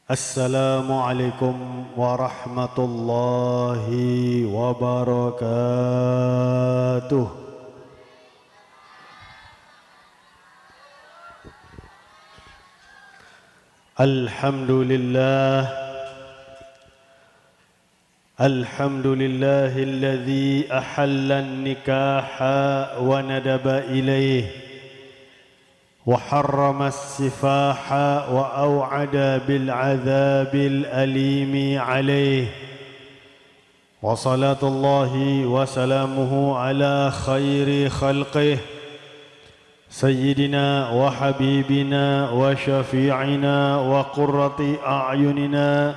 Assalamualaikum warahmatullahi wabarakatuh. Alhamdulillah, alhamdulillahilladzi ahalla an-nikaha wa nadaba ilayhi وحرم السفاح وأوعد بالعذاب الأليم عليه وصلاة الله وسلامه على خير خلقه سيدنا وحبيبنا وشفيعنا وقرة أعيننا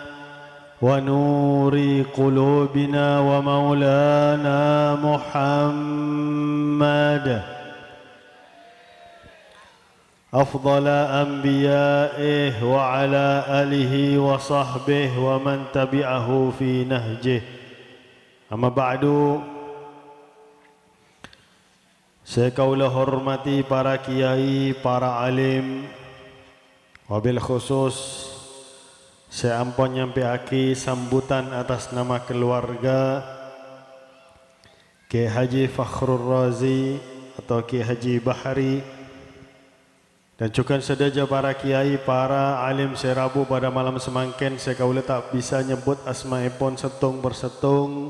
ونور قلوبنا ومولانا محمد أفضل أنبيائه وعلى آله وصحبه ومن تبعه في نهجه. Amma ba'du, saya kaula hormati para kiai, para alim, wabil khusus saya ampun nyampeaki sambutan atas nama keluarga Kiai Haji Fakhrul Razi atau Kiai Haji Bahari, dan juga sedaja para kiai, para alim serabu pada malam semangkin. Saya kaula tak bisa nyebut asma'ipun setung bersetung,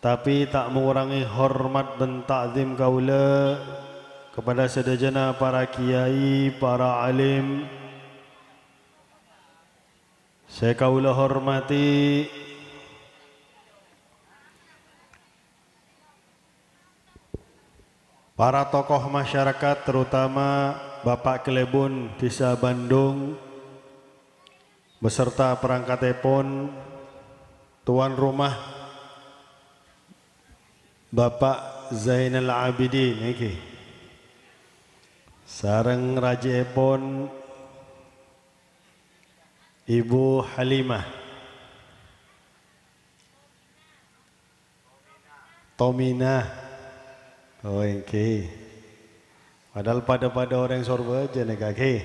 tapi tak mengurangi hormat dan ta'zim kaula kepada sedajana para kiai, para alim. Saya kaula hormati para tokoh masyarakat, terutama Bapak Kelebun Desa Bandung beserta perangkatipun, tuan rumah Bapak Zainal Abidin iki, sareng rajaipun Ibu Halimah, Tominah, oh iki. Padahal pada orang sorba aja nih kaki.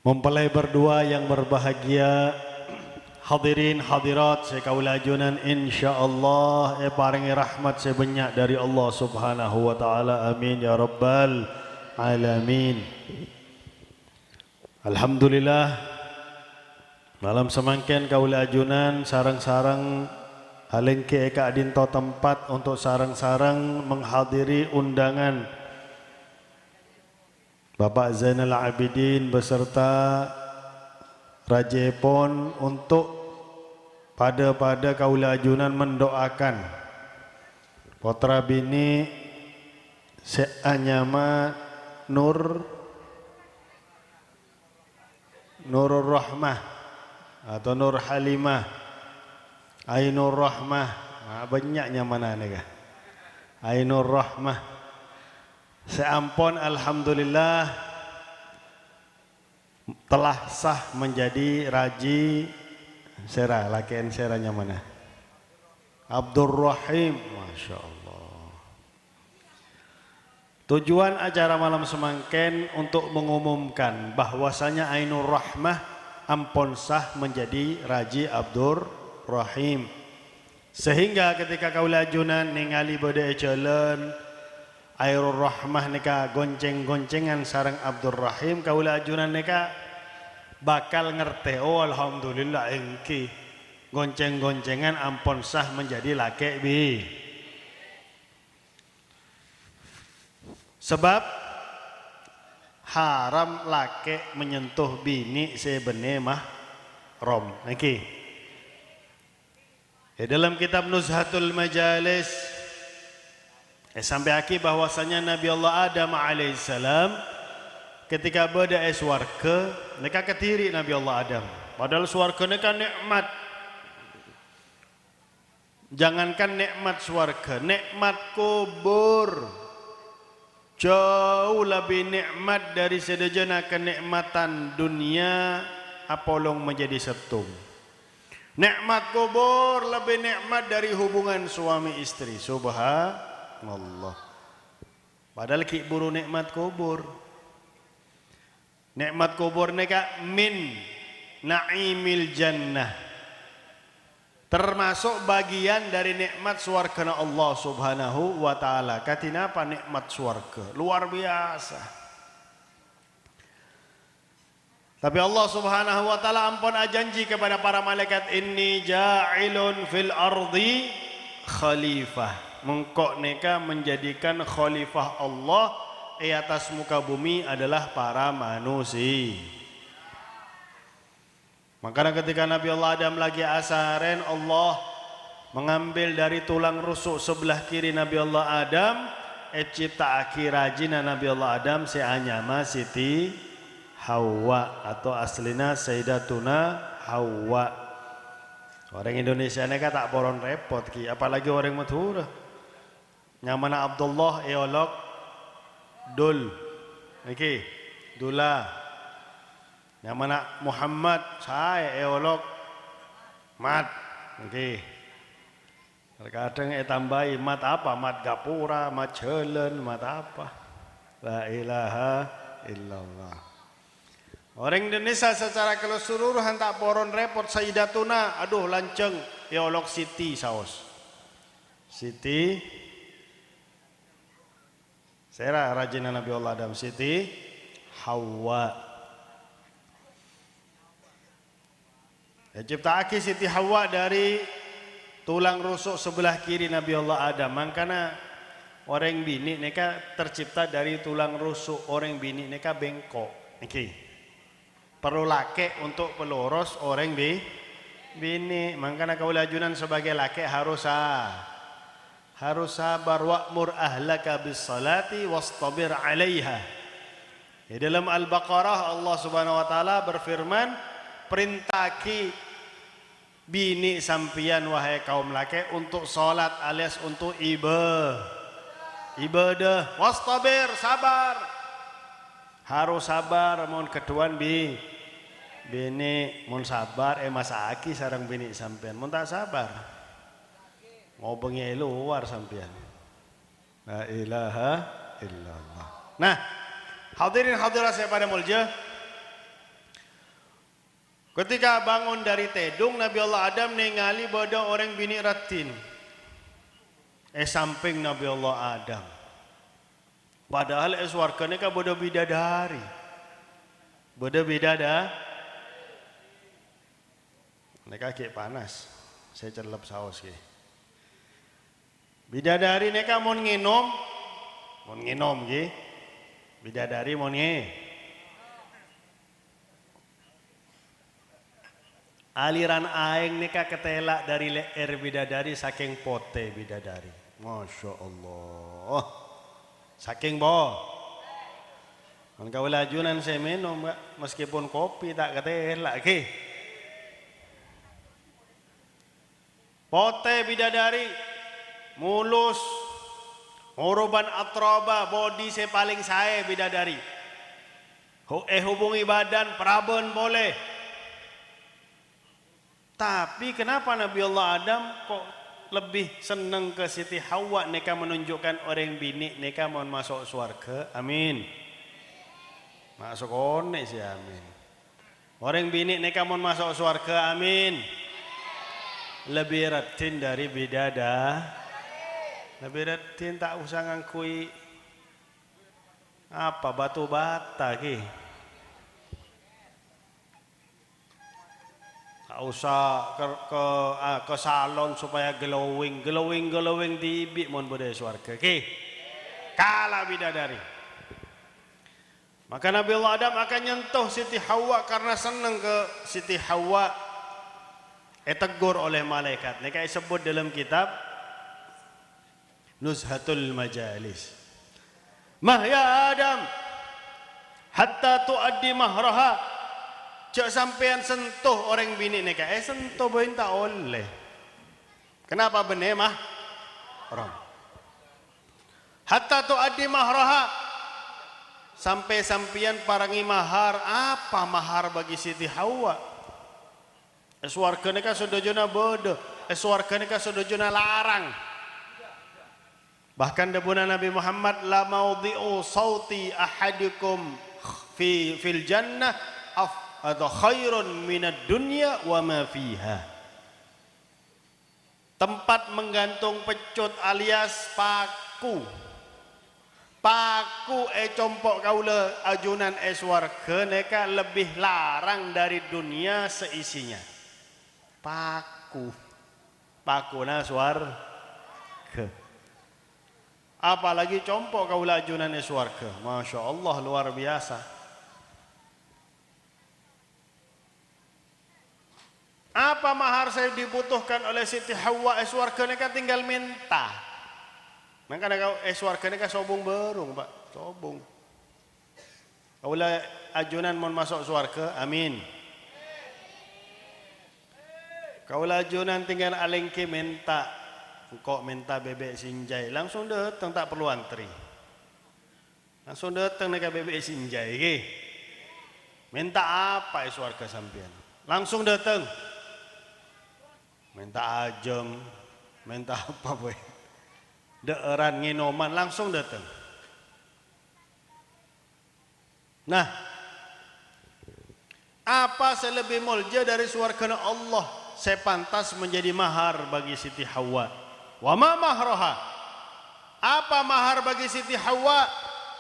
Mempelai berdua yang berbahagia, hadirin hadirat saya kaula ajunan insyaallah paringi rahmat sebanyak dari Allah Subhanahu wa taala, amin ya rabbal alamin. Alhamdulillah, malam semangkin kaula ajunan sarang-sarang halengke eka adinto tempat untuk sarang-sarang menghadiri undangan Bapak Zainal Abidin beserta Rajepon untuk pada kaula ajunan mendoakan putra bini seanyama Nurul Rahmah atau Nur Halimah Ainur Rahmah, banyaknya mana nih kah? Ainur Rahmah. Seampun alhamdulillah telah sah menjadi raji sera, lakian seranya mana? Abdurrahim, masya Allah. Tujuan acara malam semangkin untuk mengumumkan bahwasanya Ainur Rahmah ampun sah menjadi raji Abdurrahim, sehingga ketika kaula ajunan ningali bade jalan Ainur Rahmah nika gonceng-goncengan sareng Abdurrahim, kaula ajunan nika bakal ngerti, oh alhamdulillah engki gonceng-goncengan ampun sah menjadi laki bi. Sebab haram laki menyentuh bini sebene mahram niki. Dalam kitab Nuzhatul Majalis sampai akhir bahwasanya Nabi Allah Adam alaihissalam ketika berada di swarga mereka ketiri Nabi Allah Adam, padahal swarga mereka nikmat. Jangankan nikmat swarga, nikmat kubur jauh lebih nikmat dari sedajana kenikmatan dunia apolong menjadi setung. Nikmat kubur lebih nikmat dari hubungan suami istri. Subhanallah. Padahal ki buru nikmat kubur. Nikmat kubur neka min naimil jannah. Termasuk bagian dari nikmat swarga Allah Subhanahu wa taala. Katina apa nikmat swarga? Luar biasa. Tapi Allah Subhanahu wa taala ampun ajanji kepada para malaikat, inni ja'ilun fil ardi khalifah. Mengkok neka menjadikan khalifah Allah di atas muka bumi adalah para manusia. Makanya ketika Nabi Allah Adam lagi asaren, Allah mengambil dari tulang rusuk sebelah kiri Nabi Allah Adam, cipta akhirajina Nabi Allah Adam seanyama Siti Hawa atau aslina Sayyidatuna Hawa. Orang Indonesia ini kan tak poron repot ki, apalagi orang Madura. Nyamana Abdullah eolog Dul, niki Dula. Yang mana Muhammad saya eolog mat, oke. Terkadang tambahi mat apa? Mat gapura, mat jelen, mat apa? La ilaha illallah. Orang Indonesia secara keseluruhan tak poron repot. Sayyidatuna, aduh lanceng eolog Siti saos. Siti, saya rajin Nabi Allah Adam, Siti Hawa. Ya, cipta aki Siti Hawa dari tulang rusuk sebelah kiri Nabi Allah Adam. Makanya orang bini neka tercipta dari tulang rusuk, orang bini neka bengkok. Niki perlu laki untuk peloros orang bini. Makanya kaulajunan sebagai laki harus sabar, wa'mur ahlaka bis salati wastabir 'alaiha. Di dalam Al-Baqarah Allah Subhanahu wa taala berfirman, perintaki bini sampian wahai kaum laki untuk salat alias untuk ibadah. Wastabir, sabar. Harus sabar mon keduan bini mon sabar masa aki sarang bini sampian mon tak sabar. Mau bengi luar sampian. La ilaha illallah. Nah, hadirin hadirat saya pada mulja, ketika bangun dari tedung Nabi Allah Adam ningali bodoh orang bini ratin. Samping Nabi Allah Adam. Padahal swargane ka bodoh bidadari. Bodoh bidadari. Neka ki panas. Saya celep saos ki. Bidadari neka mon nginom ki. Bidadari mon aliran aing neka ketela dari leher bidadari saking pote bidadari. Masya Allah. Saking bo. Kan kaulajunan saya minum meskipun kopi tak ketela ki. Pote bidadari mulus. Uruban atroba body saya paling saya bidadari. Hubungi badan praben boleh. Tapi kenapa Nabi Allah Adam kok lebih senang ke Siti Hawa neka menunjukkan orang bini neka mau masuk surga? Amin. Masuk one sih amin. Orang bini neka mau masuk surga? Amin. Lebih ratin dari lebih ratin, tak usah ngangkui apa batu bata ki. Tak usah ke salon supaya glowing tibik mon bodhe swarga ki. Kalah bidadari. Maka Nabi Allah Adam akan nyentuh Siti Hawa karena senang ke Siti Hawa. Tegur oleh malaikat. Mereka disebut dalam kitab Nuzhatul Majalis. Mah ya Adam, hatta tuaddi mahraha. Cak sampean sentuh orang bini neka. Sentuh boin tak oleh. Kenapa benih mah? Orang. Hatta tuaddi mahraha. Sampai sampian parangi mahar. Apa mahar bagi Siti Hawa? Swarga neka sodojona bodoh. Swarga neka sodojona larang. Bahkan debuna Nabi Muhammad la maudhi'u sauti ahadukum fil jannah atau khairun minad dunya wa ma fiha. Tempat menggantung pecut alias paku. Paku compok kaula ajunan swarga neka lebih larang dari dunia seisinya. Paku. Pakuna swarga. Apalagi compok kaula ajunan swarga. Masya Allah luar biasa. Apa mahar saya dibutuhkan oleh Siti Hawa swarga neka tinggal minta. Maka kau swarga neka sobung berung Pak, sobung. Kaula ajunan mon masuk swarga, amin. Kaula ajunan tinggal alengke minta. Kok minta bebek sinjai, langsung datang tak perlu antri. Langsung datang neka bebek sinjai. Okay? Minta apa swarga sampean? Langsung datang. Minta ajem, minta apa boy? Deeran nginoman langsung datang. Nah, apa selebih mulja dari swarga Allah? Saya pantas menjadi mahar bagi Siti Hawa. Wa ma mahroha? Apa mahar bagi Siti Hawa?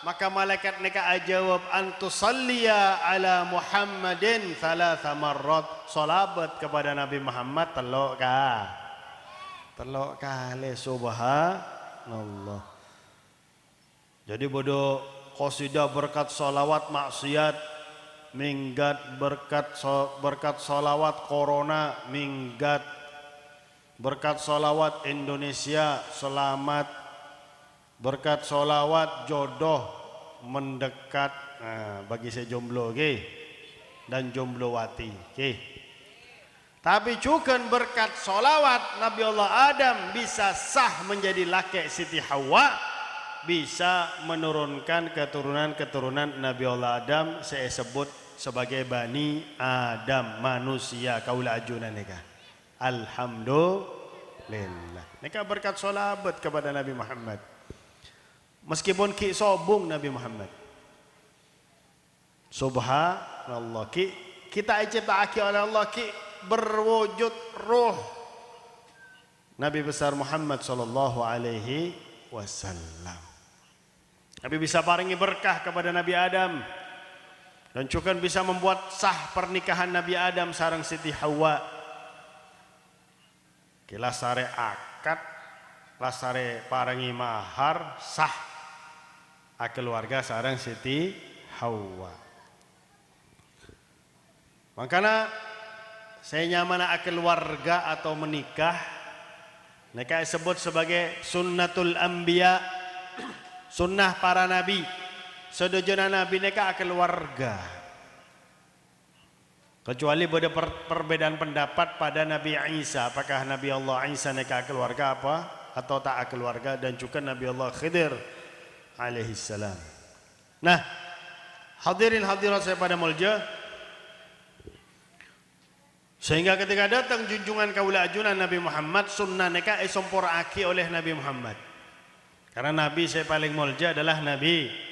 Maka malaikat neka ajawab antusalliya ala Muhammadin thalatha marrat. Salabat kepada Nabi Muhammad telok kali subhanallah. Jadi bodoh qasidah berkat salawat maksiat minggat, berkat salawat corona minggat, berkat salawat Indonesia selamat, berkat salawat jodoh mendekat. Nah, bagi saya jomblo dan jomblowati. Tapi juga berkat salawat Nabi Allah Adam bisa sah menjadi laki Siti Hawa, bisa menurunkan keturunan Nabi Allah Adam. Saya sebut sebagai Bani Adam, manusia kaula ajunan neka. Alhamdulillah. Neka berkat salawat kepada Nabi Muhammad. Meskipun ki sobung Nabi Muhammad. Subhanallah. Kita diciptakan oleh Allah ki berwujud ruh Nabi besar Muhammad sallallahu alaihi wasallam. Nabi bisa paringi berkah kepada Nabi Adam dan juga bisa membuat sah pernikahan Nabi Adam sareng Siti Hawa. Kila sare akad, lasare paringi mahar sah keluarga sareng Siti Hawa. Makanya saya nyaman keluarga atau menikah mereka sebut sebagai sunnatul anbiya, sunnah para nabi. Sedojana nabi mereka keluarga. Kecuali ada perbedaan pendapat pada Nabi Isa, apakah Nabi Allah Isa mereka keluarga apa atau tak keluarga, dan juga Nabi Allah Khidir alaihissalam. Nah, hadirin hadirat saya pada mulja, sehingga ketika datang junjungan kaula ajunan Nabi Muhammad, sunnah neka somporaki oleh Nabi Muhammad. Karena Nabi saya paling mulja adalah Nabi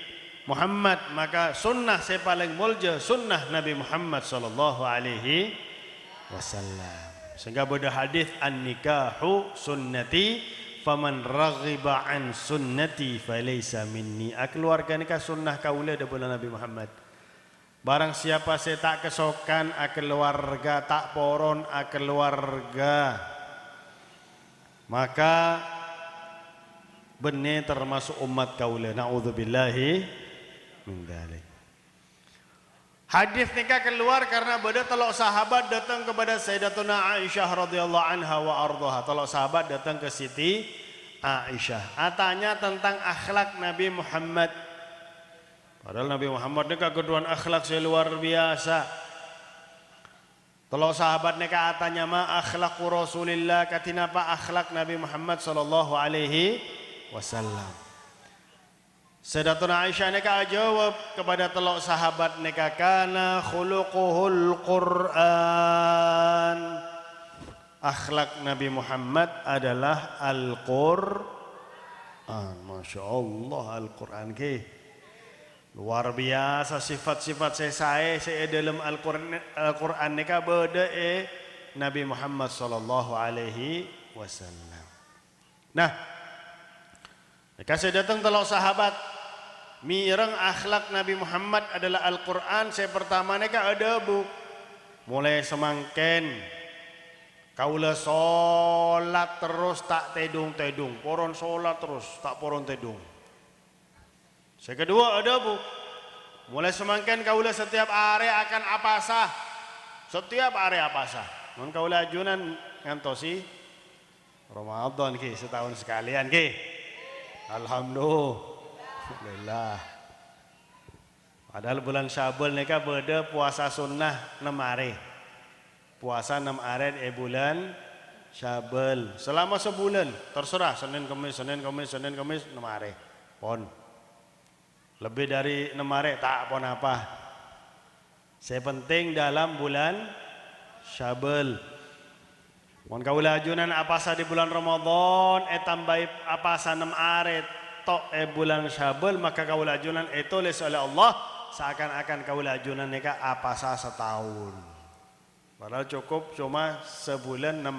Muhammad, maka sunnah saya paling mulja sunnah Nabi Muhammad sallallahu alaihi wasallam. Sehingga ada hadis an-nikahu sunnati faman raghiba an sunnati falaysa minni. Keluarga nikah sunnah kaula daripada Nabi Muhammad. Barang siapa saya tak kesokan keluarga, tak poron keluarga, maka benih termasuk umat kaula. Na'udzubillahi min dzalik. Hadis nikah keluar karena beda telok sahabat datang kepada Sayyidatuna Aisyah radhiyallahu anha wa ardhaha. Telok sahabat datang ke Siti Aisyah. Tanya tentang akhlak Nabi Muhammad. Padahal Nabi Muhammad ni kedudukan akhlak saya luar biasa. Kalau sahabat ni katanya ma akhlaqu Rasulillah, katina apa akhlak Nabi Muhammad sallallahu alaihi wasallam. Sayyidatuna Aisyah ni jawab kepada telok sahabat ni kana khuluquhul Quran. Akhlak Nabi Muhammad adalah Al-Quran. Masya Allah Al-Quran ke. Luar biasa sifat-sifat saya dalam Al-Quran nika beda Nabi Muhammad sallallahu alaihi wasallam. Nah, nika saya datang telok sahabat mireng akhlak Nabi Muhammad adalah Al-Quran. Saya pertama nika ada bu mulai semangken kaula sholat terus tak tedung-tedung, poron sholat terus tak poron tedung. Saya kedua ada bu mulai semangken kaula setiap hari akan apasah, setiap hari apasah. Mun kaula ajunan ngantosi Ramadan ki setahun sekalian ki. Alhamdulillah. Padahal bulan Syawal nika beda puasa sunnah 6 hari. Puasa 6 hari bulan Syawal. Selama sebulan terserah Senin Kamis 6 hari. Pon. Lebih dari 6 hari tak pon apa. Saya penting dalam bulan Syawal. Mun kaula ajunan apasa di bulan Ramadan tambahi apasa 6 hari tok bulan Syawal, maka kaula ajunan tulis oleh Allah seakan-akan kaula ajunan nika apasa setahun. Padahal cukup cuma sebulan 6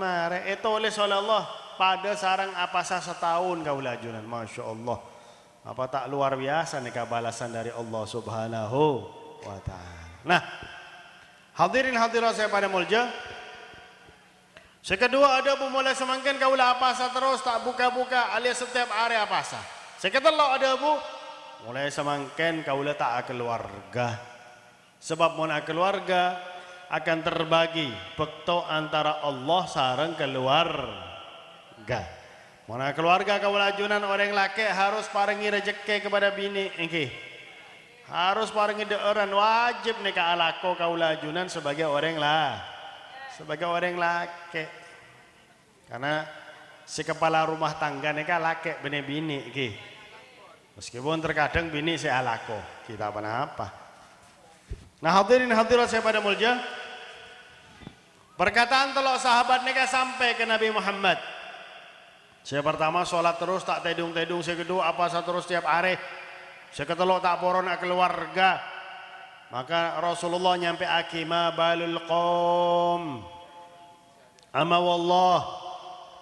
hari tulis oleh Allah pada sarang apasa setahun kaula ajunan. Masya Allah, apa tak luar biasa nika balasan dari Allah subhanahu wa ta'ala. Nah, hadirin hadirat saya pada mulja. Sekedua ada bu mulai semangkin kaula apasa terus tak buka-buka alias setiap hari apasa. Seketelok ada bu mulai semangkin kaula tak keluarga. Sebab mun keluarga akan terbagi bekto antara Allah sareng keluarga. Mun keluarga kaula ajunan orang laki harus paringi rezeki kepada bini engke. Harus paringi deuran wajib nika alako kaula ajunan sebagai orang laki. Karena si kepala rumah tangga nika laki bini iki. Meskipun terkadang bini saya alako, kita apa. Nah hadirin hadirat saya pada mulja. Perkataan telok sahabat nika sampai ke Nabi Muhammad. Saya pertama sholat terus tak tedung-tedung, saya kedua apasa terus tiap hari. Saya ketelok tak poron keluarga. Maka Rasulullah nyampe akima balul qom. Ama wallah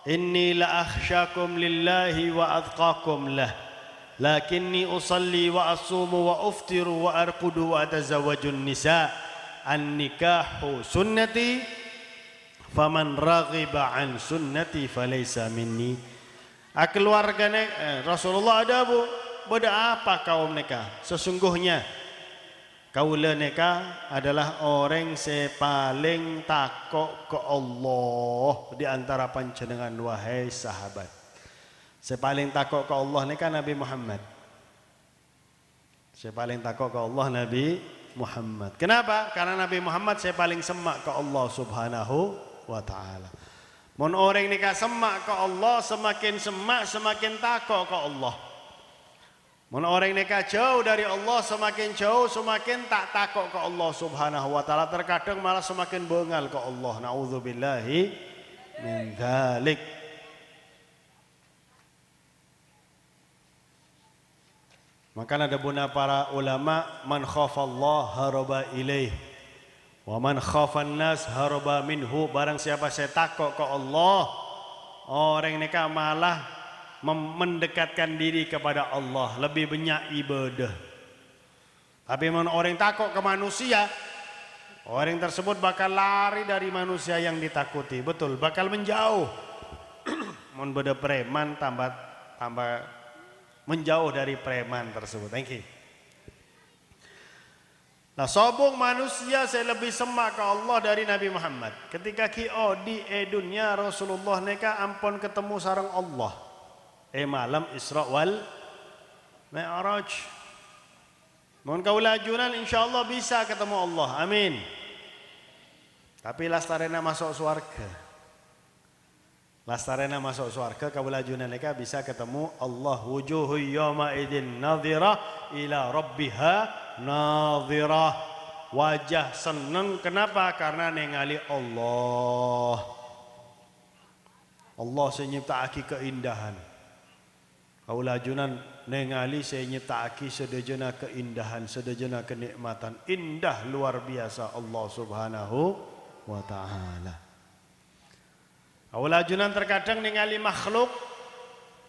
inni la akhsyakum lillahi wa adqakum lah. Lakinni usalli wa asumu wa uftiru wa arqudu wa atazawwajun nisa. An-nikahu sunnati faman raghiba an sunnati falaysa minni. Keluargane Rasulullah ada bu beda apa kaum neka? Sesungguhnya kaula neka adalah orang yang paling takut ke Allah di antara panjenengan wahai sahabat. Saya paling takut ke Allah neka Nabi Muhammad. Saya paling takut ke Allah Nabi Muhammad. Kenapa? Karena Nabi Muhammad saya paling semak ke Allah subhanahu wa ta'ala. Mun orang neka semak ke Allah semakin semak semakin takut ke Allah. Mun orang neka jauh dari Allah semakin jauh semakin tak takut ke Allah subhanahu wa ta'ala. Terkadang malah semakin bengal ke Allah. Na'udzubillahi min dzalik. Maka ada buna para ulama man khafallah haraba ilaih wa man khafan nas haraba minhu. Barang siapa saya takut ke Allah, orang neka malah mendekatkan diri kepada Allah, lebih banyak ibadah. Tapi orang takut ke manusia, orang tersebut bakal lari dari manusia yang ditakuti. Betul, bakal menjauh. Mun beda preman tambah menjauh dari preman tersebut. Thank you. Nah, sobong manusia saya lebih semak ke Allah dari Nabi Muhammad. Ketika di dunia Rasulullah neka ampun ketemu sareng Allah. Malam Isra wal Mi'raj. Mohon kaula ajunan insyaallah bisa ketemu Allah. Amin. Tapi lastarena masuk surga. Lastarena masuk surga kaula ajunan neka bisa ketemu Allah. Wujuhu yawma idzin nadhira ila rabbiha nadhira. Wajah seneng kenapa? Karena ningali Allah. Allah senyiptaake keindahan. Kaula ajunan ningali saya nyiptaaki sedejana keindahan, sedejana kenikmatan indah luar biasa Allah Subhanahu wa taala. Kaula ajunan terkadang ningali makhluk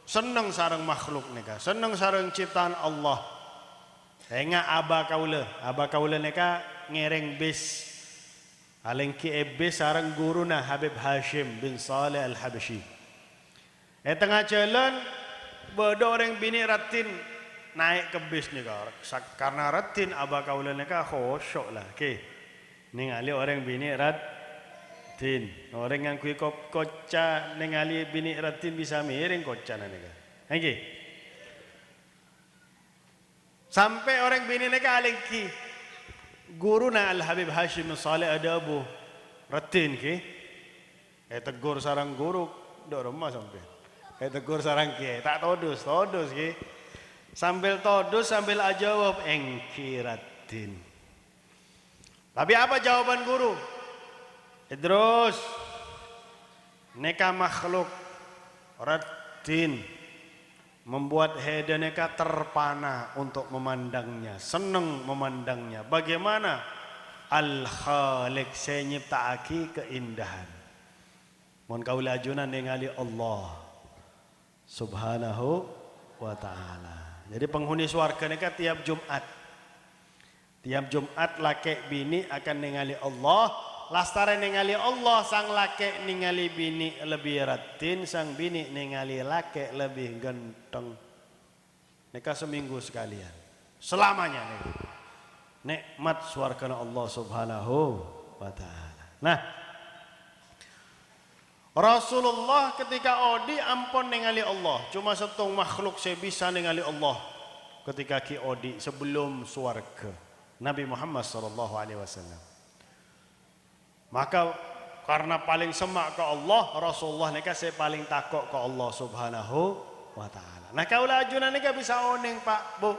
seneng sareng makhluk nika, seneng sareng ciptaan Allah. Enga aba kaula nika ngereng bis. Alengki ebis sareng guruna Habib Hashim bin Saleh Al-Habsyi. Tengah jalan bodoh orang bini ratin naik ke bis ni kau. Karena ratin abah kaulah ni kau khusyuk lah. Okay. Ningali orang bini ratin. Orang yang kui kocca ningali bini ratin bisa miring kocca ni kau. Okay. Sampai orang bini ni kau alengki guru na Al Habib Hashim Saleh ada abu ratin ki. Tegur sarang guru dok rumah sampai. Tegur sarang ki, tak todus ki. Sambil todus sambil jawab engki ratin. Tapi apa jawaban guru? Idrus, neka makhluk ratin membuat heda neka terpana untuk memandangnya, senang memandangnya. Bagaimana? Al-Khaliq saya nyiptaaki keindahan. Mohon kaula ajunan ningali Allah Subhanahu wa ta'ala. Jadi penghuni swarga ni kan tiap Jumat laki bini akan ningali Allah. Lastare ningali Allah, sang laki ningali bini lebih ratin, sang bini ningali laki lebih ganteng. Nika seminggu sekalian. Selamanya nih. Nikmat swarga Allah Subhanahu wa ta'ala. Nah, Rasulullah ketika odi ampun ningali Allah. Cuma setung makhluk saya bisa ningali Allah ketika ki odi sebelum swarga. Nabi Muhammad sallallahu alaihi wasallam. Maka karena paling semak ke Allah, Rasulullah nika saya paling takut ke Allah Subhanahu wa taala. Nah kaula ajunan nika bisa oning Pak Bu.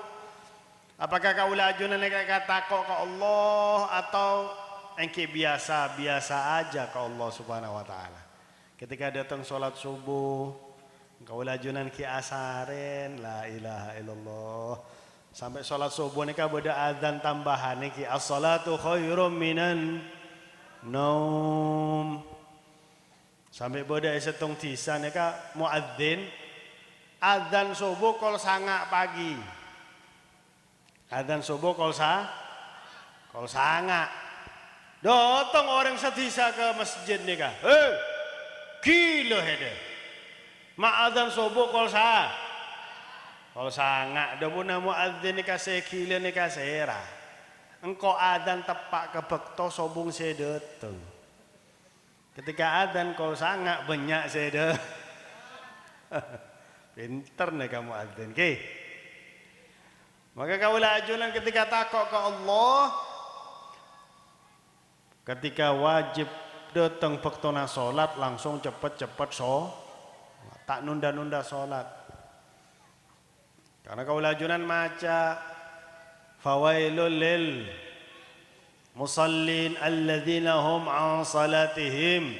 Apakah kaula ajunan nika takut ke Allah atau engke biasa aja ke Allah Subhanahu wa taala? Ketika datang sholat subuh, kaula ajunan ki asaren, la ilaha illallah. Sampai sholat subuh nika beda azan tambahan niki as-salatu khairum minan naum. Sampai beda setung tisa nika muadzin azan subuh kol sanga pagi. Azan subuh kol sanga. Datang orang setisa ke masjid nika. Gila hede. Ma'adzan subuh kol sanga. Dabuna muadzin ni kasih gila ni kasih era. Engkau adzan tepak ke bekto sobung saya datang. Ketika adzan kol sanga banyak saya pinter nih kamu adzan. Okay. Maka kaulah ajunan ketika takut ke Allah. Ketika wajib datang pektona solat langsung cepet-cepet tak nunda-nunda solat. Karena kau lajunan maca fawailul lil musallin alladzina hum an salatihim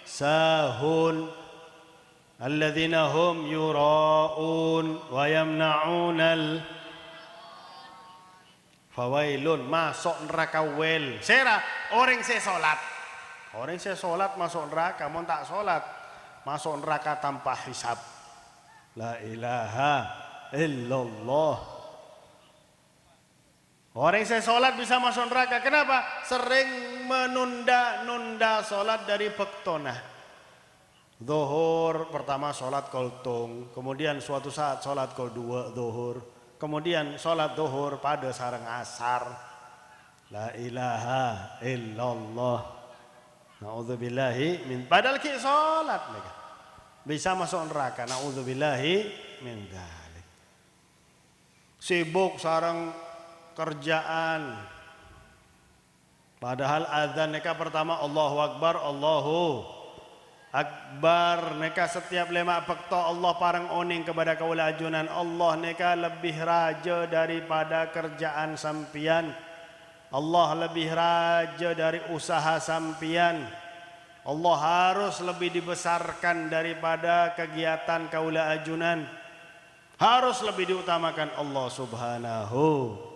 sahun alladzina hum yura'un wa yamna'unal fawailun masuk neraka wel. Sera orang saya solat. Orang saya sholat masuk neraka, mau tak sholat masuk neraka tanpa hisab. La ilaha illallah. Orang saya sholat bisa masuk neraka. Kenapa? Sering menunda-nunda sholat dari bektona. Zuhur pertama sholat koltung, kemudian suatu saat sholat kol dua zuhur, kemudian sholat zuhur pada sarang asar. La ilaha illallah. Na'udzubillahi min padahal ki salat mereka bisa masuk neraka. Na'udzubillahi min dzalik. Sibuk sarang kerjaan. Padahal azan mereka pertama Allahu Akbar mereka setiap lima waktu Allah parang oning kepada kaula ajunan Allah mereka lebih raja daripada kerjaan sampian. Allah lebih raja dari usaha sampian. Allah harus lebih dibesarkan daripada kegiatan kaula ajunan. harus lebih diutamakan Allah Subhanahu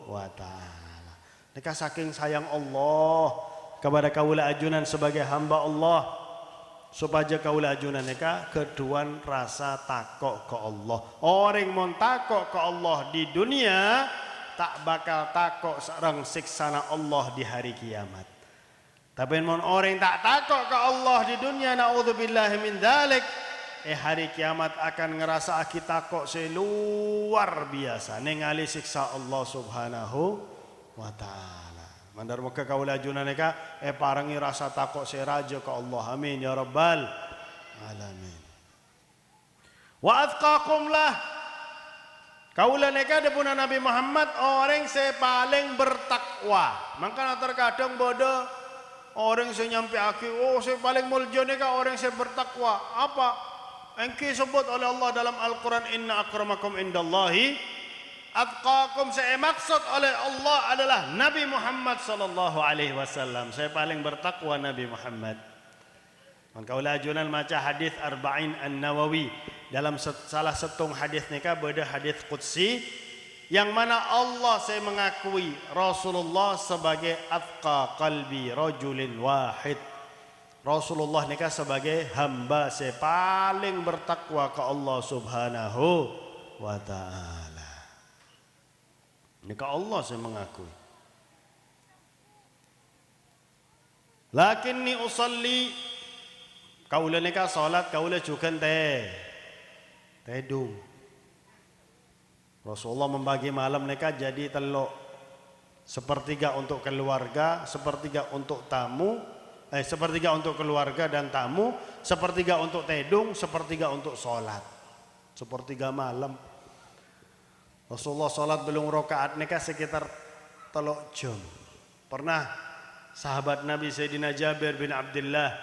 wa taala. Nika saking sayang Allah kepada kaula ajunan sebagai hamba Allah, supaya kaula ajunan nika keduan rasa takok ke Allah. Orang mau takok ke Allah di dunia, tak bakal takok sareng siksana Allah di hari kiamat. Tapi mon orang tak takok ke Allah di dunia, naudzubillahi min dzalik, hari kiamat akan ngerasa aki takok seluar biasa ningali siksa Allah Subhanahu wa taala. Mandar muka kaula ajunan eka parangi rasa takok seraja ke Allah. Amin ya rabbal alamin. Wa atqakum lah, kaula neka depuna Nabi Muhammad orang se paling bertakwa. Maka terkadang bodoh orang se nyampe aki, oh se paling mulja neka orang se bertakwa. Apa? Engki sebut oleh Allah dalam Al-Quran, inna akramakum indallahi atqakum. Saya maksud oleh Allah adalah Nabi Muhammad sallallahu alaihi wasallam. Saya paling bertakwa Nabi Muhammad. Kaula ajunan maca hadis Arba'in An-Nawawi, dalam salah setung hadis nikah beda hadis qudsi yang mana Allah saya mengakui Rasulullah sebagai atqa qalbi rajulin wahid. Rasulullah nikah sebagai hamba saya paling bertakwa ke Allah Subhanahu wa taala. Nikah Allah saya mengakui. Lakinni usalli, kaula nikah salat kaula juga tedung. Rasulullah membagi malam nikah jadi telok, sepertiga untuk keluarga, sepertiga untuk tamu, sepertiga untuk keluarga dan tamu, sepertiga untuk tedung, sepertiga untuk sholat. Sepertiga malam. Rasulullah sholat belum rakaat nikah sekitar telok jam. Pernah sahabat Nabi Sayyidina Jabir bin Abdullah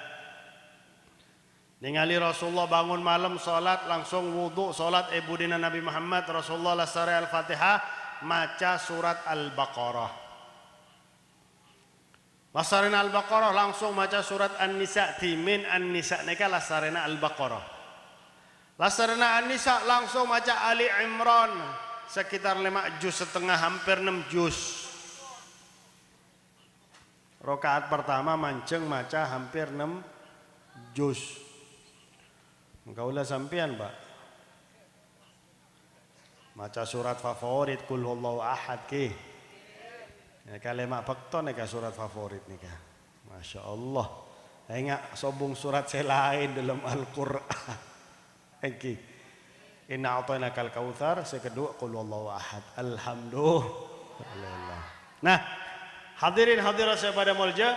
ningali Rasulullah bangun malam sholat, langsung wudhu sholat ibudina Nabi Muhammad. Rasulullah lasare al-Fatihah, maca surat Al-Baqarah. Lasarena Al-Baqarah langsung maca surat An-Nisa, timin An-Nisa nika lasarena Al-Baqarah. Lasarena An-Nisa langsung maca Ali Imran, sekitar 5 juz setengah, hampir 6 juz. Rakaat pertama mancing maca hampir 6 juz. Kaulah sampean Pak maca surat favorit kul huwallahu ahad ki. Ya kalimat fakta nika surat favorit nika. Masya Allah. Enggak sobung surat selain dalam Al-Qur'an. Iki. Inna a'tainakal kautsar, sekedua qul huwallahu ahad. Alhamdulillah. Nah, hadirin hadirat saya pada mulja,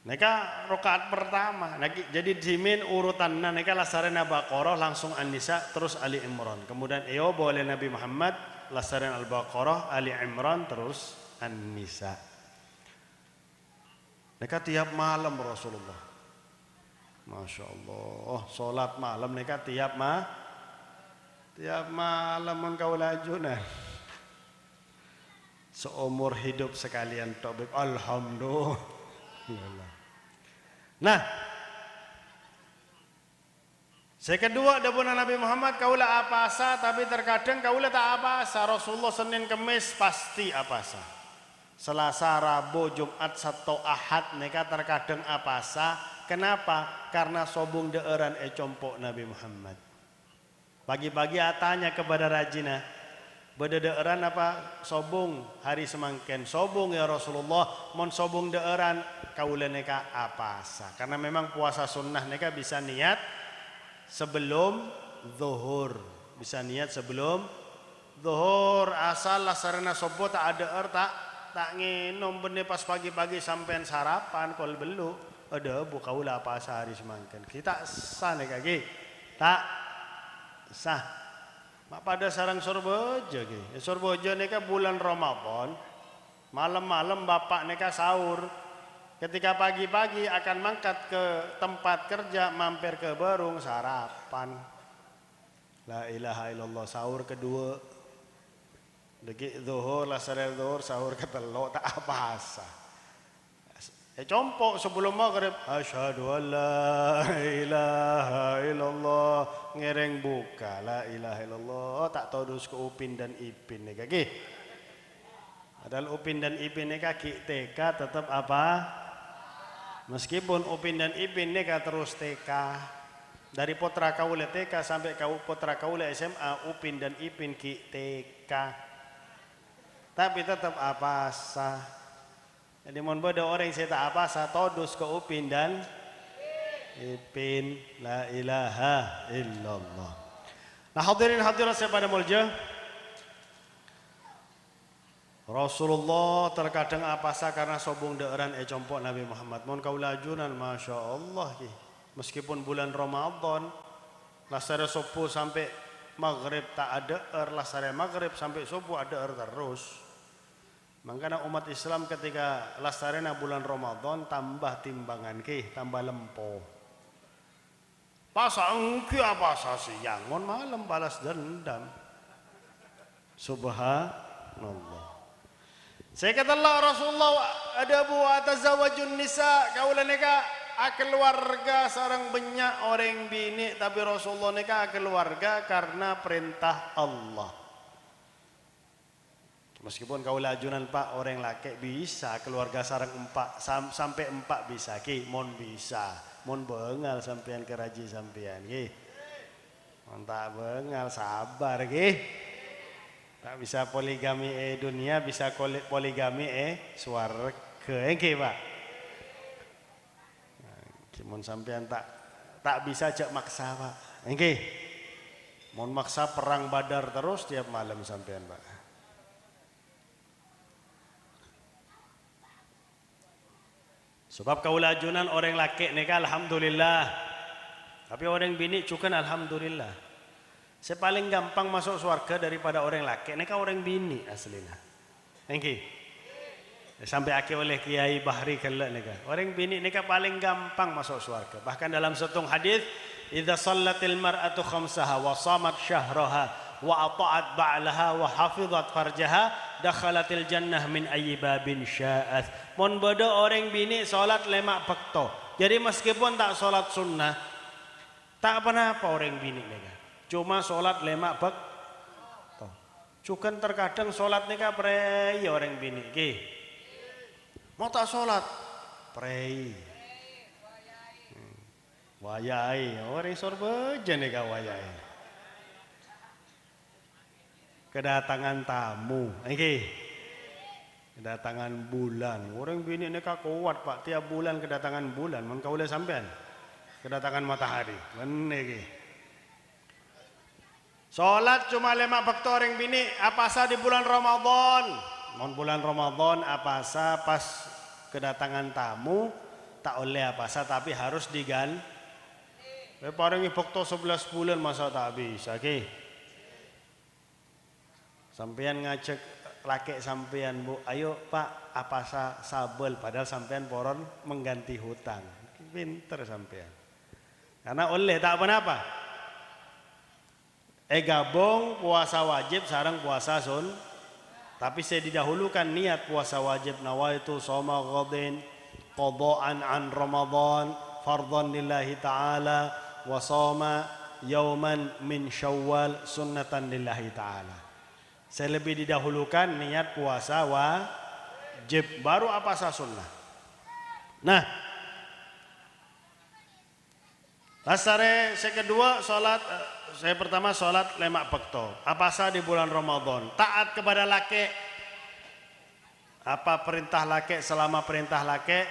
neka rakaat pertama, jadi dimin urutan neka lasarena Baqarah langsung An-Nisa terus Ali Imran. Kemudian boleh Nabi Muhammad lasarena Al-Baqarah, Ali Imran terus An-Nisa. Neka tiap malam Rasulullah. Masya Allah, sholat malam neka tiap malam engkau lajunan. Seumur hidup sekalian tobib. Alhamdulillah. Nah, saya kedua dapuna Nabi Muhammad kaula apasa, tapi terkadang kaula tak apasa. Rasulullah Senin Kemis pasti apasa. Selasa, Rabu, Jumat, Sabtu, Ahad neka terkadang apasa. Kenapa? Karena sobung deeran compok Nabi Muhammad. Pagi-pagi tanya kepada Rajina, bedeeran apa sobung hari semangken? Sobung ya Rasulullah, mon sobung deeran kaula neka apasa. Karena memang puasa sunnah neka bisa niat sebelum zuhur, bisa niat sebelum zuhur. Asal lasarena sobo tak ada tak nginum benih pas pagi-pagi sampean sarapan kol belu ada bu kaula apasa hari semangken. Kita sah neka ki tak sah. Mak pada sarang Surbojo ki. Surbojo neka bulan Ramadan, malam-malam bapak neka sahur. Ketika pagi-pagi akan mangkat ke tempat kerja, mampir ke Barung sarapan. La ilaha illallah, sahur kedua. Deki zuhur, lasar zuhur, sahur ketelo tak apa asa. Compok sebelum maghrib, asyhadu an la ilaha illallah, ngereng buka la ilaha illallah, tak todus ke Upin dan Ipin nih kaki. Padahal Upin dan Ipin nih kaki TK tetap apa? Meskipun Upin dan Ipin nih terus TK. Dari Putra Kaula TK sampai Putra Kaula SMA, Upin dan Ipin ki TK. Tapi tetap apa sah. Jadi mohon bodoh orang yang saya tak apa sah todus ke Upin dan Ipin, la ilaha illallah. Nah hadirin hadirat saya pada mulja, Rasulullah terkadang apa sah karena sobung deeran compok Nabi Muhammad. Mohon kaula ajunan, masya Allah ki. Meskipun bulan Ramadan, lasare subuh sampai maghrib tak ada lasare maghrib sampai subuh ada terus. Makanya umat Islam ketika lasarena bulan Ramadan tambah timbangan ke, tambah lempo. Pasang ke apa siang, mon malam balas dendam. Subhanallah. Saya kata Allah Rasulullah ada buat tazawwajun nisa kaulah nikah keluarga sarang banyak orang bini tapi Rasulullah nikah keluarga karena perintah Allah. Meskipun kau lajunan Pak orang laki bisa keluarga sarang sampai 4 bisa ki mon bisa mon bengal sampean keraji sampean ki mon tak bengal sabar ki tak bisa poligami dunia bisa poligami swarga ki Pak ki mon sampean tak bisa jak maksa Pak ki mon maksa perang Badar terus tiap malam sampean Pak. Sebab kaulah ajunan orang laki nikah alhamdulillah. Tapi orang bini cukan alhamdulillah. Saya paling gampang masuk surga daripada orang laki nikah orang bini aslinya. Engki. Sampai akhir oleh Kiai Bahri kelak nikah. Orang bini nikah paling gampang masuk surga. Bahkan dalam satu hadis, "Idza shallatil mar'atu khamsaha wa shamat syahraha wa ata'at ba'laha wa hafizat farjaha dakhalatil jannah min ayyi babin sya'ath." Mon bodo orang bini salat lemak bekto. Jadi meskipun tak salat sunnah, tak apa-apa orang bini nikah. Cuma salat lemak bekto. Cukan terkadang salat nikah prei orang bini ki. Mau tak salat prei. Wayai orang sorbeja nikah wayai. Kedatangan tamu, kedatangan bulan. Orang bini nikah kuat Pak, tiap bulan kedatangan bulan. Mun kau lihat sampean, kedatangan matahari. Bener ki. Salat cuma 5 waktu orang bini. Apa sah di bulan Ramadan? Mun bulan Ramadan apa sah pas kedatangan tamu tak oleh apa sah tapi harus diganti. Orang waktu 11 bulan masa tak bisa ki. Sampean ngajak laki sampean Bu, ayo Pak apa sabel padahal sampean poron mengganti hutang. Pinter sampean. Karena oleh tak apa-apa. Gabung puasa wajib sareng puasa sun. Tapi saya didahulukan niat puasa wajib nawaitu shoma ghadin qadaan an Ramadan fardhan lillahi ta'ala wa shoma yauman min Syawal sunnatan lillahi ta'ala. Saya lebih didahulukan niat puasa wajib baru apa sah sunnah. Nah, lasare saya kedua salat saya pertama salat lemak bekto. Apa sah di bulan Ramadan? Taat kepada laki. Apa perintah laki selama perintah laki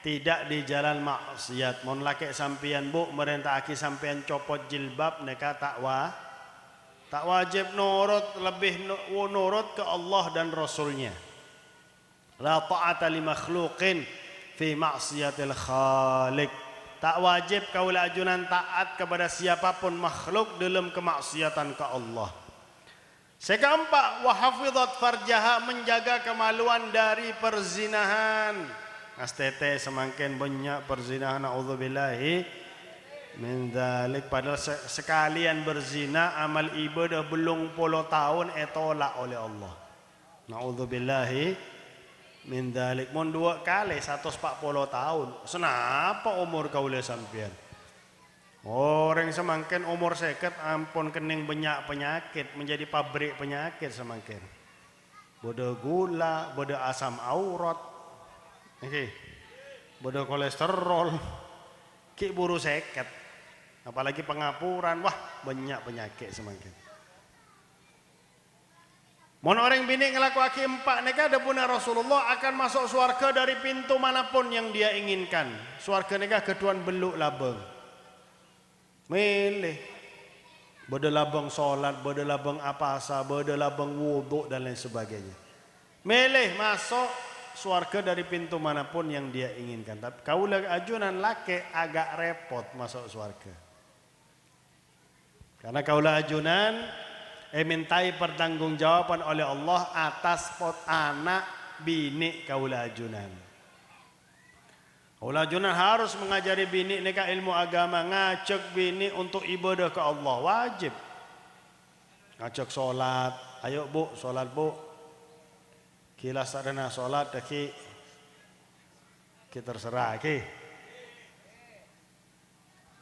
tidak di jalan maksiat. Mon laki sampian Bu merintah aki sampian copot jilbab neka tak wajib nurut lebih nurut ke Allah dan Rasulnya. La ta'ata li makhluqin fi maksiatil khaliq. Tak wajib kaulah ajunan taat kepada siapapun makhluk dalam kemaksiatan ke Allah. Sekeempat, wa hafizat farjaha menjaga kemaluan dari perzinahan. Astete semakin banyak perzinahan naudzubillahi min dzalik padahal sekalian berzina amal ibadah belum 10 tahun tolak oleh Allah. Naudzubillahi min dalik mon 2 kali 140 tahun. Senapa umur kaula sampean? Orang semangkin umur seket ampun kening banyak penyakit, menjadi pabrik penyakit semangkin. Bodo gula, bodo asam aurat, okay. Bodo kolesterol, ki buru seket. Apalagi pengapuran, wah banyak penyakit semangkin. Mon orang bini ngelakuaki 4 neka debuna Rasulullah akan masuk surga dari pintu manapun yang dia inginkan. Surga neka ketuan beluk labeng. Milih bodo labang solat, bodo labang apasa, bodo labang wudhu dan lain sebagainya. Milih masuk surga dari pintu manapun yang dia inginkan. Tapi kaulah ajunan laki agak repot masuk surga. Karena kaulah ajunan mintai pertanggungjawaban oleh Allah atas pot anak bini kaulah ajunan. Kaulah ajunan harus mengajari bini neka ilmu agama, ngajak bini untuk ibadah ke Allah wajib. Ngajak solat, ayo bu solat bu. Kila sarana solat daki kita terserah ki.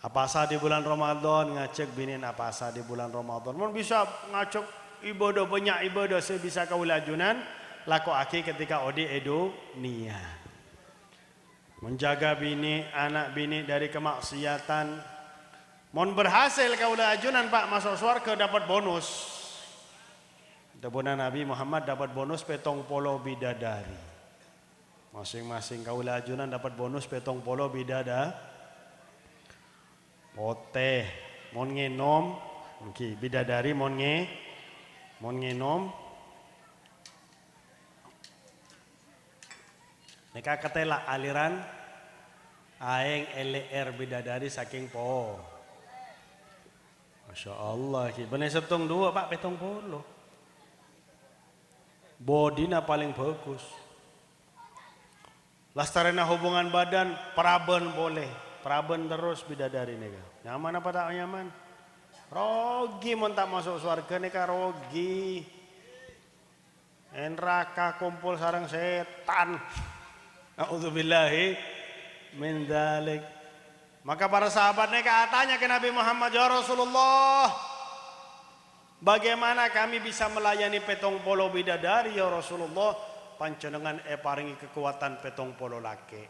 Apa sah di bulan Ramadan ngajak bini apa sah di bulan Ramadan. Mun bisa ngajak ibadah banyak ibadah saya bisa kaulah ajunan laku aki ketika odi edu niat. Menjaga bini, anak bini dari kemaksiatan. Mon berhasil kaulah ajunan pak masuk surga dapat bonus. Debuna Nabi Muhammad dapat bonus petong polo bidadari. Masing-masing kaulah ajunan dapat bonus petong polo bidada. Poteh, mon ngenom, okay, bidadari mon ngenom. Neka ketela aliran aeng LR bidadari saking po. Masya Allah. Bener setong 2 pak petong polo. Bodina paling bagus. Lastarena hubungan badan praben boleh. Praben terus bidadari neka. Nyaman apa tak nyaman? Rogi mon tak masuk surga neka rogi. Neraka kumpul sarang setan. A'udzubillahi min dzalik. Maka para sahabat neka tanya ke Nabi Muhammad, ya Rasulullah, bagaimana kami bisa melayani petong polo bidadari ya Rasulullah? Panjenengan paringi kekuatan petong polo laki.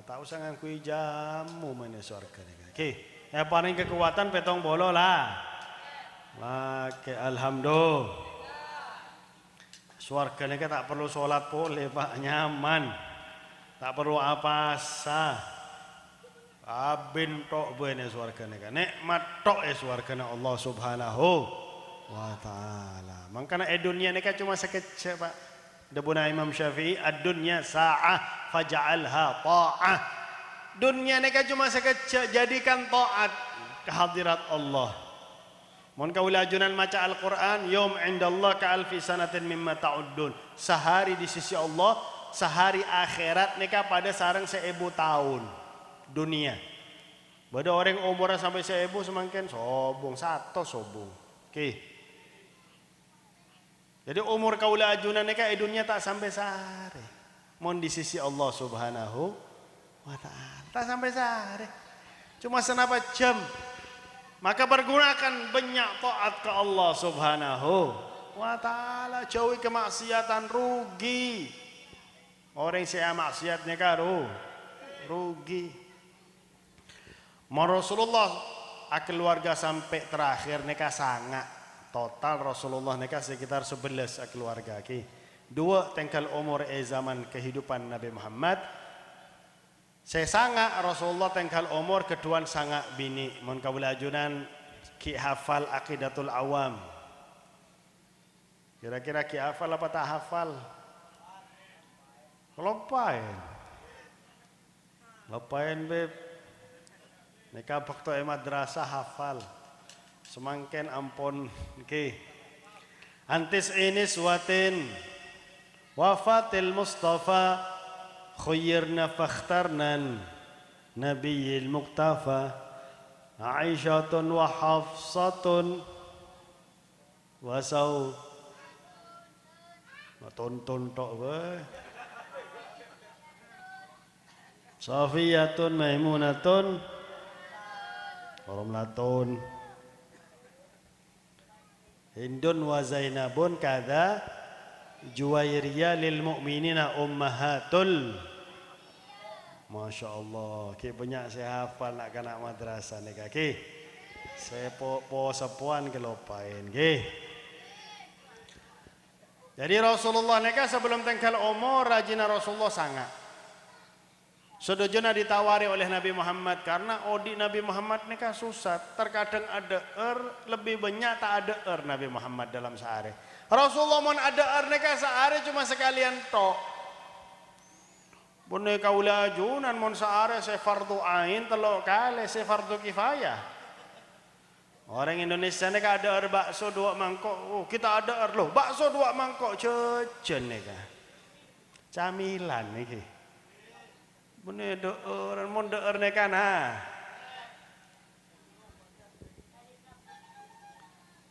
Tak usah ngangkui jamu mana surga neka. Oke, paringi kekuatan petong polo lah. Laki alhamdulillah. Surga neka tak perlu sholat boleh pak, nyaman. Tak perlu apa sah. Abin tok bene swarga neka. Nikmat tok swarga Allah Subhanahu wa taala. Mangkana dunia neka cuma sekecil Pak. Debuna Imam Syafi'i, ad-dunya sa'ah faj'alha ta'ah. Dunia neka cuma sekecil, jadikan taat kehadirat Allah. Mun kaula ajunan maca Al-Qur'an, yom indallah ka alfi sanatin mimma ta'uddun. Sehari di sisi Allah, sehari akhirat neka pada sarang 1000 tahun dunia. Bada orang umurnya sampai 1000 semangkin sobong satu sobong. Oke. Jadi umur kaula ajunan neka dunia tak sampai sehari. Mon di sisi Allah Subhanahu wa taala tak sampai sehari. Cuma senapa jam. Maka pergunakan banyak taat ke Allah Subhanahu wa taala, jauhi kemaksiatan, rugi. Orang saya maksiatnya karo rugi. Rasulullah keluarga sampai terakhir neka sangat total Rasulullah neka sekitar 11 keluarga ki. 2 tengkal umur zaman kehidupan Nabi Muhammad. Saya sangat Rasulullah tengkal umur keduan sangat bini. Mun kaula ajunan ki hafal aqidatul awam. Kira-kira ki hafal apa tak hafal? Lupain beb. Neka waktu madrasah hafal. Semangken ampun ke. Antis ini suatin wafatil Mustafa khayyirna fakhtarnan nabiyil muktafa Aisyatun wa Hafsatun wasau. Tonton tok we. Safiyatun Maimunatun Romlatun Hindun wa Zainabun kada Juwairiyah lil mu'minina ummahatul. Masya Allah, ki banyak saya hafal nak kanak madrasah ni kaki. Saya po sepuan kelopain ki. Jadi Rasulullah ni sebelum tengkal umur rajina Rasulullah sangat. Sedojana ditawari oleh Nabi Muhammad karena odi Nabi Muhammad ni susah. Terkadang ada lebih banyak tak ada Nabi Muhammad dalam sehari. Rasulullah mon ada ni sehari cuma sekalian tok. Bunyi kaula ajunan mon sehari saya fardu ain telok kali saya fardu kifayah. Orang Indonesia ni ada bakso 2 mangkok. Oh, kita ada loh bakso 2 mangkok cecen ni camilan ni. Bunyi doer mon doer ni kan ha.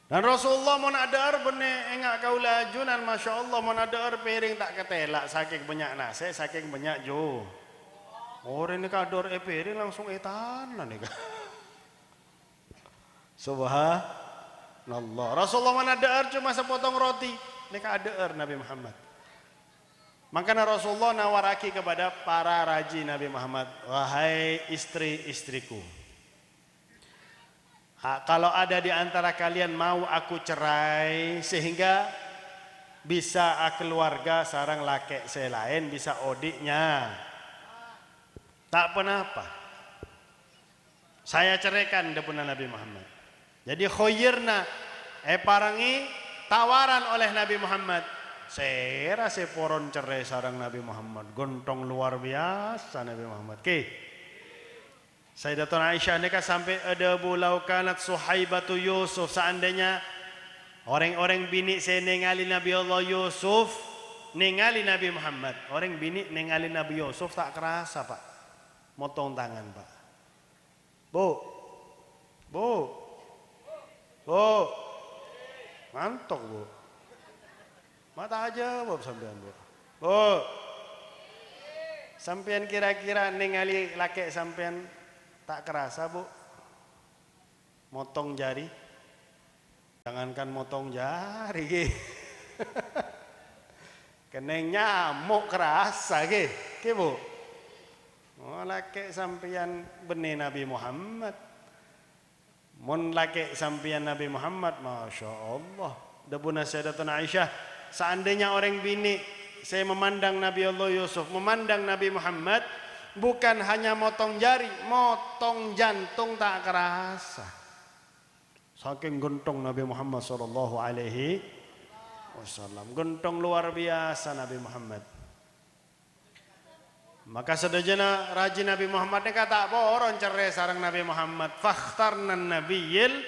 Dan Rasulullah mon ada bunyi engak kaula ajunan Masya Allah mon ada piring tak ketelak saking banyak nasi saking banyak jo. Orang ni kador piring langsung etanan ni kan. Subhanallah. Rasulullah mon ada cuma sepotong roti ni ada Nabi Muhammad. Makanya Rasulullah nawaraki kepada para raji Nabi Muhammad, wahai istri-istriku, kalau ada di antara kalian mau aku cerai sehingga bisa keluarga sarang laki saya lain bisa odiknya, tak apa. Saya ceraikan depuna Nabi Muhammad. Jadi khoyirna parangi tawaran oleh Nabi Muhammad. Saya rasa poron cerai sarang Nabi Muhammad, gontong luar biasa Nabi Muhammad. Sayyidatuna Aisyah ni sampai ada bulau kanat Suhaibatu Yusuf, seandainya orang-orang bini saya ningali Nabi Allah Yusuf, ningali Nabi Muhammad. Orang bini ningali Nabi Yusuf tak kerasa pak, motong tangan pak. Bu, mantok bu. Mata aja bu sampean bu. Bu. Sampean kira-kira ningali laki sampean tak kerasa bu? Motong jari. Jangankan motong jari keneng nyamuk kerasa ke bu. Oh laki sampean benih Nabi Muhammad. Mon laki sampean Nabi Muhammad, Masya Allah. Dabuna Sayyidatuna Aisyah, seandainya orang bini saya memandang Nabi Allah Yusuf, memandang Nabi Muhammad, bukan hanya motong jari, motong jantung tak kerasa. Saking gentong Nabi Muhammad sallallahu alaihi wasallam, gentong luar biasa Nabi Muhammad. Maka sedajana rajin Nabi Muhammad ni kata boron cerai sarang Nabi Muhammad, fakhtarnan nabiyil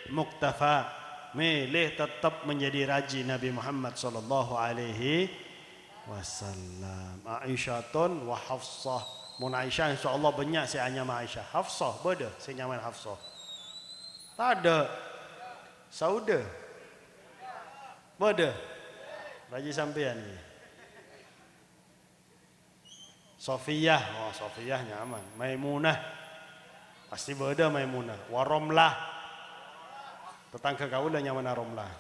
muktafa. Milih tetap menjadi raji Nabi Muhammad sallallahu alaihi wasallam. Aisyatun wa Hafsah. Mun Aisyah insyaallah banyak saya hanya Aisyah. Hafsah beda saya nyaman Hafsah. Tak ada. Sauda. Beda. Raji sampean ni. Safiyah, oh Safiyah nyaman. Maimunah. Pasti beda Maimunah. Waromlah. Tetangga kau dah nyaman Romlah.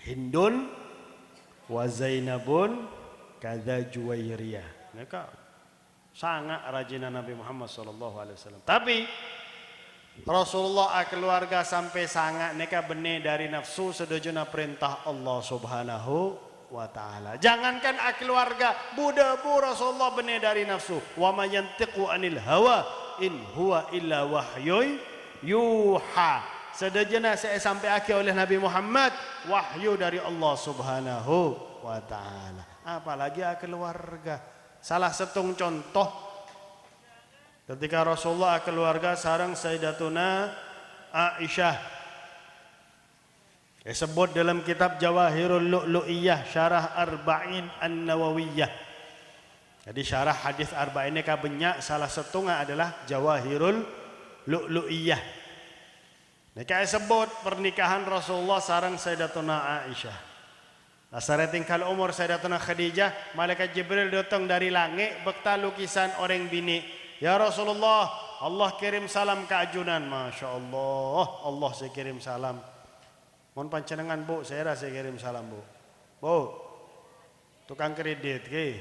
Hindun wa Zainabun kada Juwairiyah. Mereka sangat rajin Nabi Muhammad sallallahu alaihi wasallam. Tapi Rasulullah keluarga sampai sangat neka benih dari nafsu sedojuna perintah Allah Subhanahu wa taala. Jangankan keluarga, budak Rasulullah benih dari nafsu. Wa ma yantiqu anil hawa in huwa illa wahyun yuha. Sedajana saya sampai akhir oleh Nabi Muhammad wahyu dari Allah Subhanahu wa taala. Apalagi keluarga. Salah satu contoh ketika Rasulullah keluarga sarang Sayyidatuna Aisyah. Disebut dalam kitab Jawahirul Lu'lu'iyah syarah Arba'in An-Nawawiyah. Jadi syarah hadis Arba'in ini banyak, salah satunya adalah Jawahirul Lu'lu'iyah. Mereka sebut pernikahan Rasulullah sarang Sayyidatuna Aisyah. Lasare tingkal umur Sayyidatuna Khadijah, malaikat Jibril datang dari langit bekta lukisan orang bini. Ya Rasulullah, Allah kirim salam ke ajunan. Masya Allah, Allah saya kirim salam. Mohon pancenengan bu, saya rasa kirim salam bu. Bu, tukang kredit ke.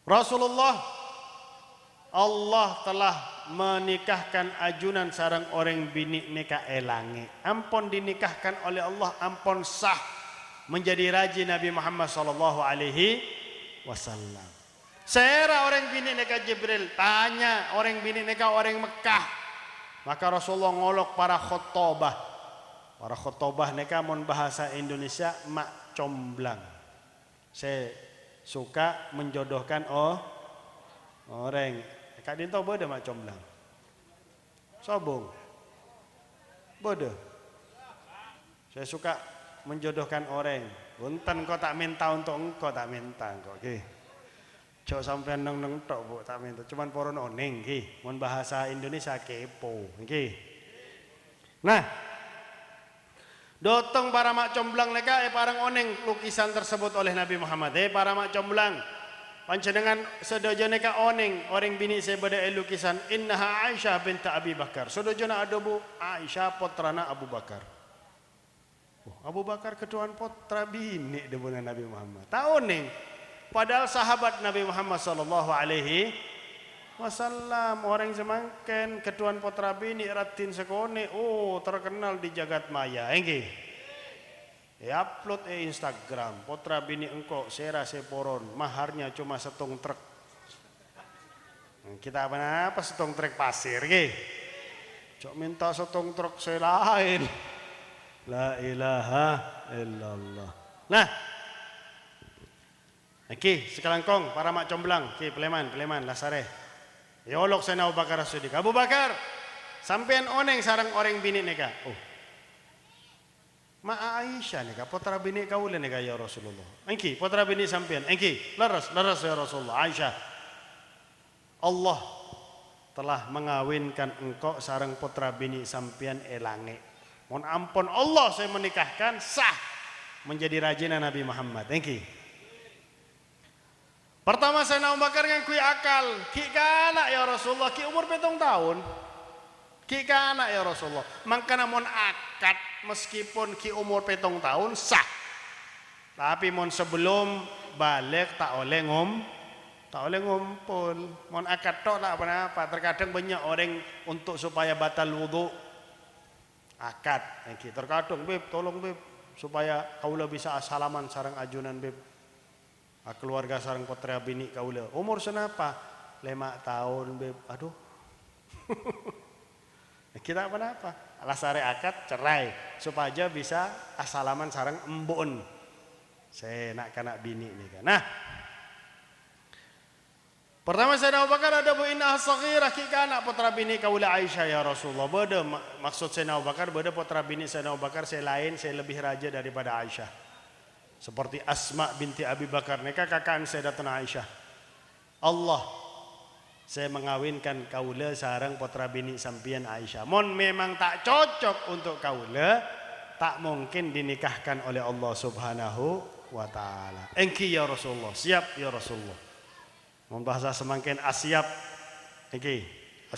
Rasulullah, Allah telah menikahkan ajunan sarang orang bini nikah elangi. Ampun dinikahkan oleh Allah, ampun sah menjadi raja Nabi Muhammad sallallahu alaihi wasallam. Saya orang bini nikah Jibril, tanya orang bini nikah orang Mekah. Maka Rasulullah ngolok para khotobah. Para khotobah nikah mon bahasa Indonesia mak comblang. Saya suka menjodohkan orang. Kak Dinto bodoh mak comblang. Sobong. Bodoh. Saya suka menjodohkan orang. Bunten kau tak minta untuk engkau, tak minta engkau. Okay. Cok sampai neng tok bu, tak minta. Cuman poron oneng. Okay. Mon bahasa Indonesia kepo. Okay. Nah, dotong para mak comblang neka parang oneng lukisan tersebut oleh Nabi Muhammad. Para mak comblang. Pancenengan sedojone ka oneng orang bini saya beda lukisan innaha Aisyah binti Abi Bakar. Sedojona ada bu Aisyah putrana Abu Bakar. Abu Bakar ketuaan putra bini dengan Nabi Muhammad. Tak oneng. Padahal sahabat Nabi Muhammad sallallahu alaihi wasallam orang semangken ketuaan putra bini ratin sekone. Oh terkenal di jagat maya. Engke. Upload Instagram putra bini engkau sera seporon maharnya cuma setong truk. Kita apa setong truk pasir ke? Cok minta setong truk selain. La ilaha illallah. Nah, oke sekalangkong para mak comblang, oke peleman lasare. Yolok sana Abu Bakar As-Siddiq. Abu Bakar, sampean oneng sarang orang bini neka. Oh. Ma Aisyah nih, putra bini kau nih ya Rasulullah. Engki putra bini sampean, engki laras ya Rasulullah. Aisyah, Allah telah mengawinkan engkau sarang putra bini sampean elange. Mohon ampun Allah saya menikahkan sah menjadi rajina Nabi Muhammad. Engki. Pertama saya Abu Bakar ngakui akal, ki anak ya Rasulullah, ki umur 7 tahun. Ki anak ya Rasulullah. Mangkana mon akad meskipun ki umur 7 tahun sah. Tapi mon sebelum balik tak oleh ngumpul. Mon akad tok tak apa-apa. Terkadang banyak orang untuk supaya batal wudu akad. Terkadang beb tolong beb supaya kaula bisa salaman sarang ajunan beb. Keluarga sarang putra bini kaula. Umur senapa? 5 tahun beb. Aduh. Kita apa-apa lasare akad cerai supaya bisa asalaman sarang embun saya nak kanak bini ni kan. Nah pertama saya Abu Bakar ada bu inna saghirah kika anak putra bini kaula Aisyah ya Rasulullah. Beda maksud saya Abu Bakar beda putra bini saya Abu Bakar saya lain saya lebih raja daripada Aisyah seperti Asma binti Abi Bakar neka kakaan saya datang Aisyah. Allah saya mengawinkan kaula sarang putra bini sampian Aisyah. Mon memang tak cocok untuk kaula, tak mungkin dinikahkan oleh Allah Subhanahu wa taala. Engki ya Rasulullah, siap ya Rasulullah. Mon bahasa semangkin asyap. Engki,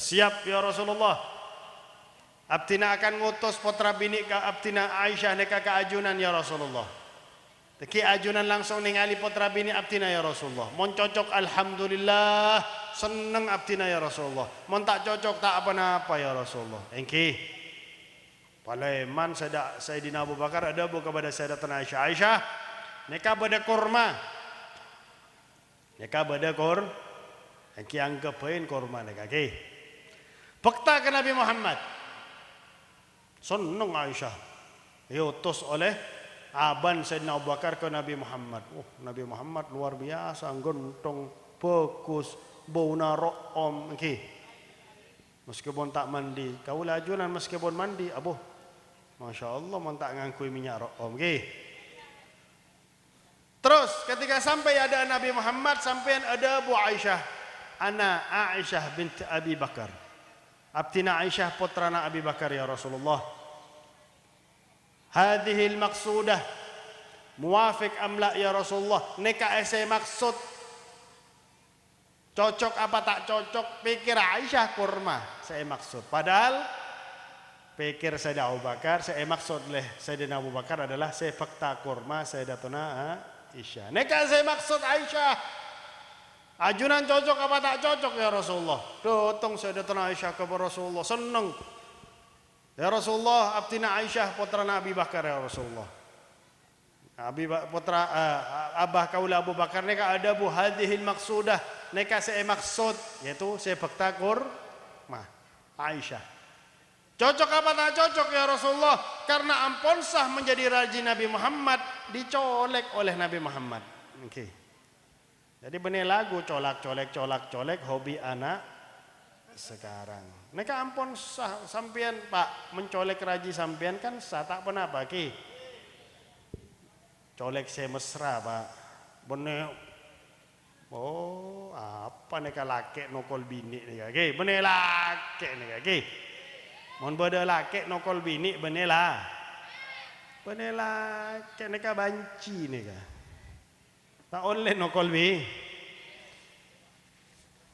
siap ya Rasulullah. Abtina akan ngutus putra bini ka abtina Aisyah neka ka ajunan ya Rasulullah. Ki ajunan langsung ningali putra bini abtina ya Rasulullah. Mon cocok alhamdulillah, seneng abtina ya Rasulullah. Mon tak cocok tak apa-apa ya Rasulullah. Engki. Paleman Sayyidina Abu Bakar ada bu kepada Sayyidatuna Aisyah. Aisyah, neka bada kurma. Neka bada kur. Engki anggepain kurma neka ki. Fakta ke Nabi Muhammad. Seneng Aisyah. Diutus oleh aban Sayyidina Abu Bakar ke Nabi Muhammad. Nabi Muhammad luar biasa, gontong, bagus, bauna ro'om. Okay. Meskipun tak mandi, kau lajunan meskipun mandi, abuh. Masya Allah, mon tak ngangkui minyak ro'om. Okay. Terus ketika sampai ada Nabi Muhammad, sampai ada Abu Aisyah. Ana Aisyah binti Abi Bakar. Abtina Aisyah putrana Abi Bakar ya Rasulullah. hadhil maqsudah muwafiq am la ya Rasulullah. Neka saya maksud cocok apa tak cocok, pikir Aisyah kurma saya maksud. Padahal pikir Sayyidina Abu Bakar saya maksud leh Sayyidina Abu Bakar adalah saya fakta kurma Sayyidatuna Aisyah. Neka saya maksud Aisyah. Ajunan cocok apa tak cocok ya Rasulullah. Datang Sayyidatuna Aisyah kepada Rasulullah senang. Ya Rasulullah, abtina Aisyah putra Nabi Bakar ya Rasulullah. Putra abah kaula Abu Bakar neka ada bu hadhil maqsudah, neka saya maksud yaitu saya baktakur mah Aisyah. Cocok apa tak cocok ya Rasulullah? Karena ampun sah menjadi raji Nabi Muhammad dicolek oleh Nabi Muhammad. Oke. Jadi benih lagu colak hobi anak sekarang. Neka ampun sah sampian Pak mencolek raji sampian kan sah tak pernah Pak ki. Colek saya mesra Pak. Benih. Oh apa neka laki nokol bini neka ki. Benih laki neka ki. Mon beda laki nokol bini benih lah. Benih laki neka banci neka. Tak oleh nokol bini.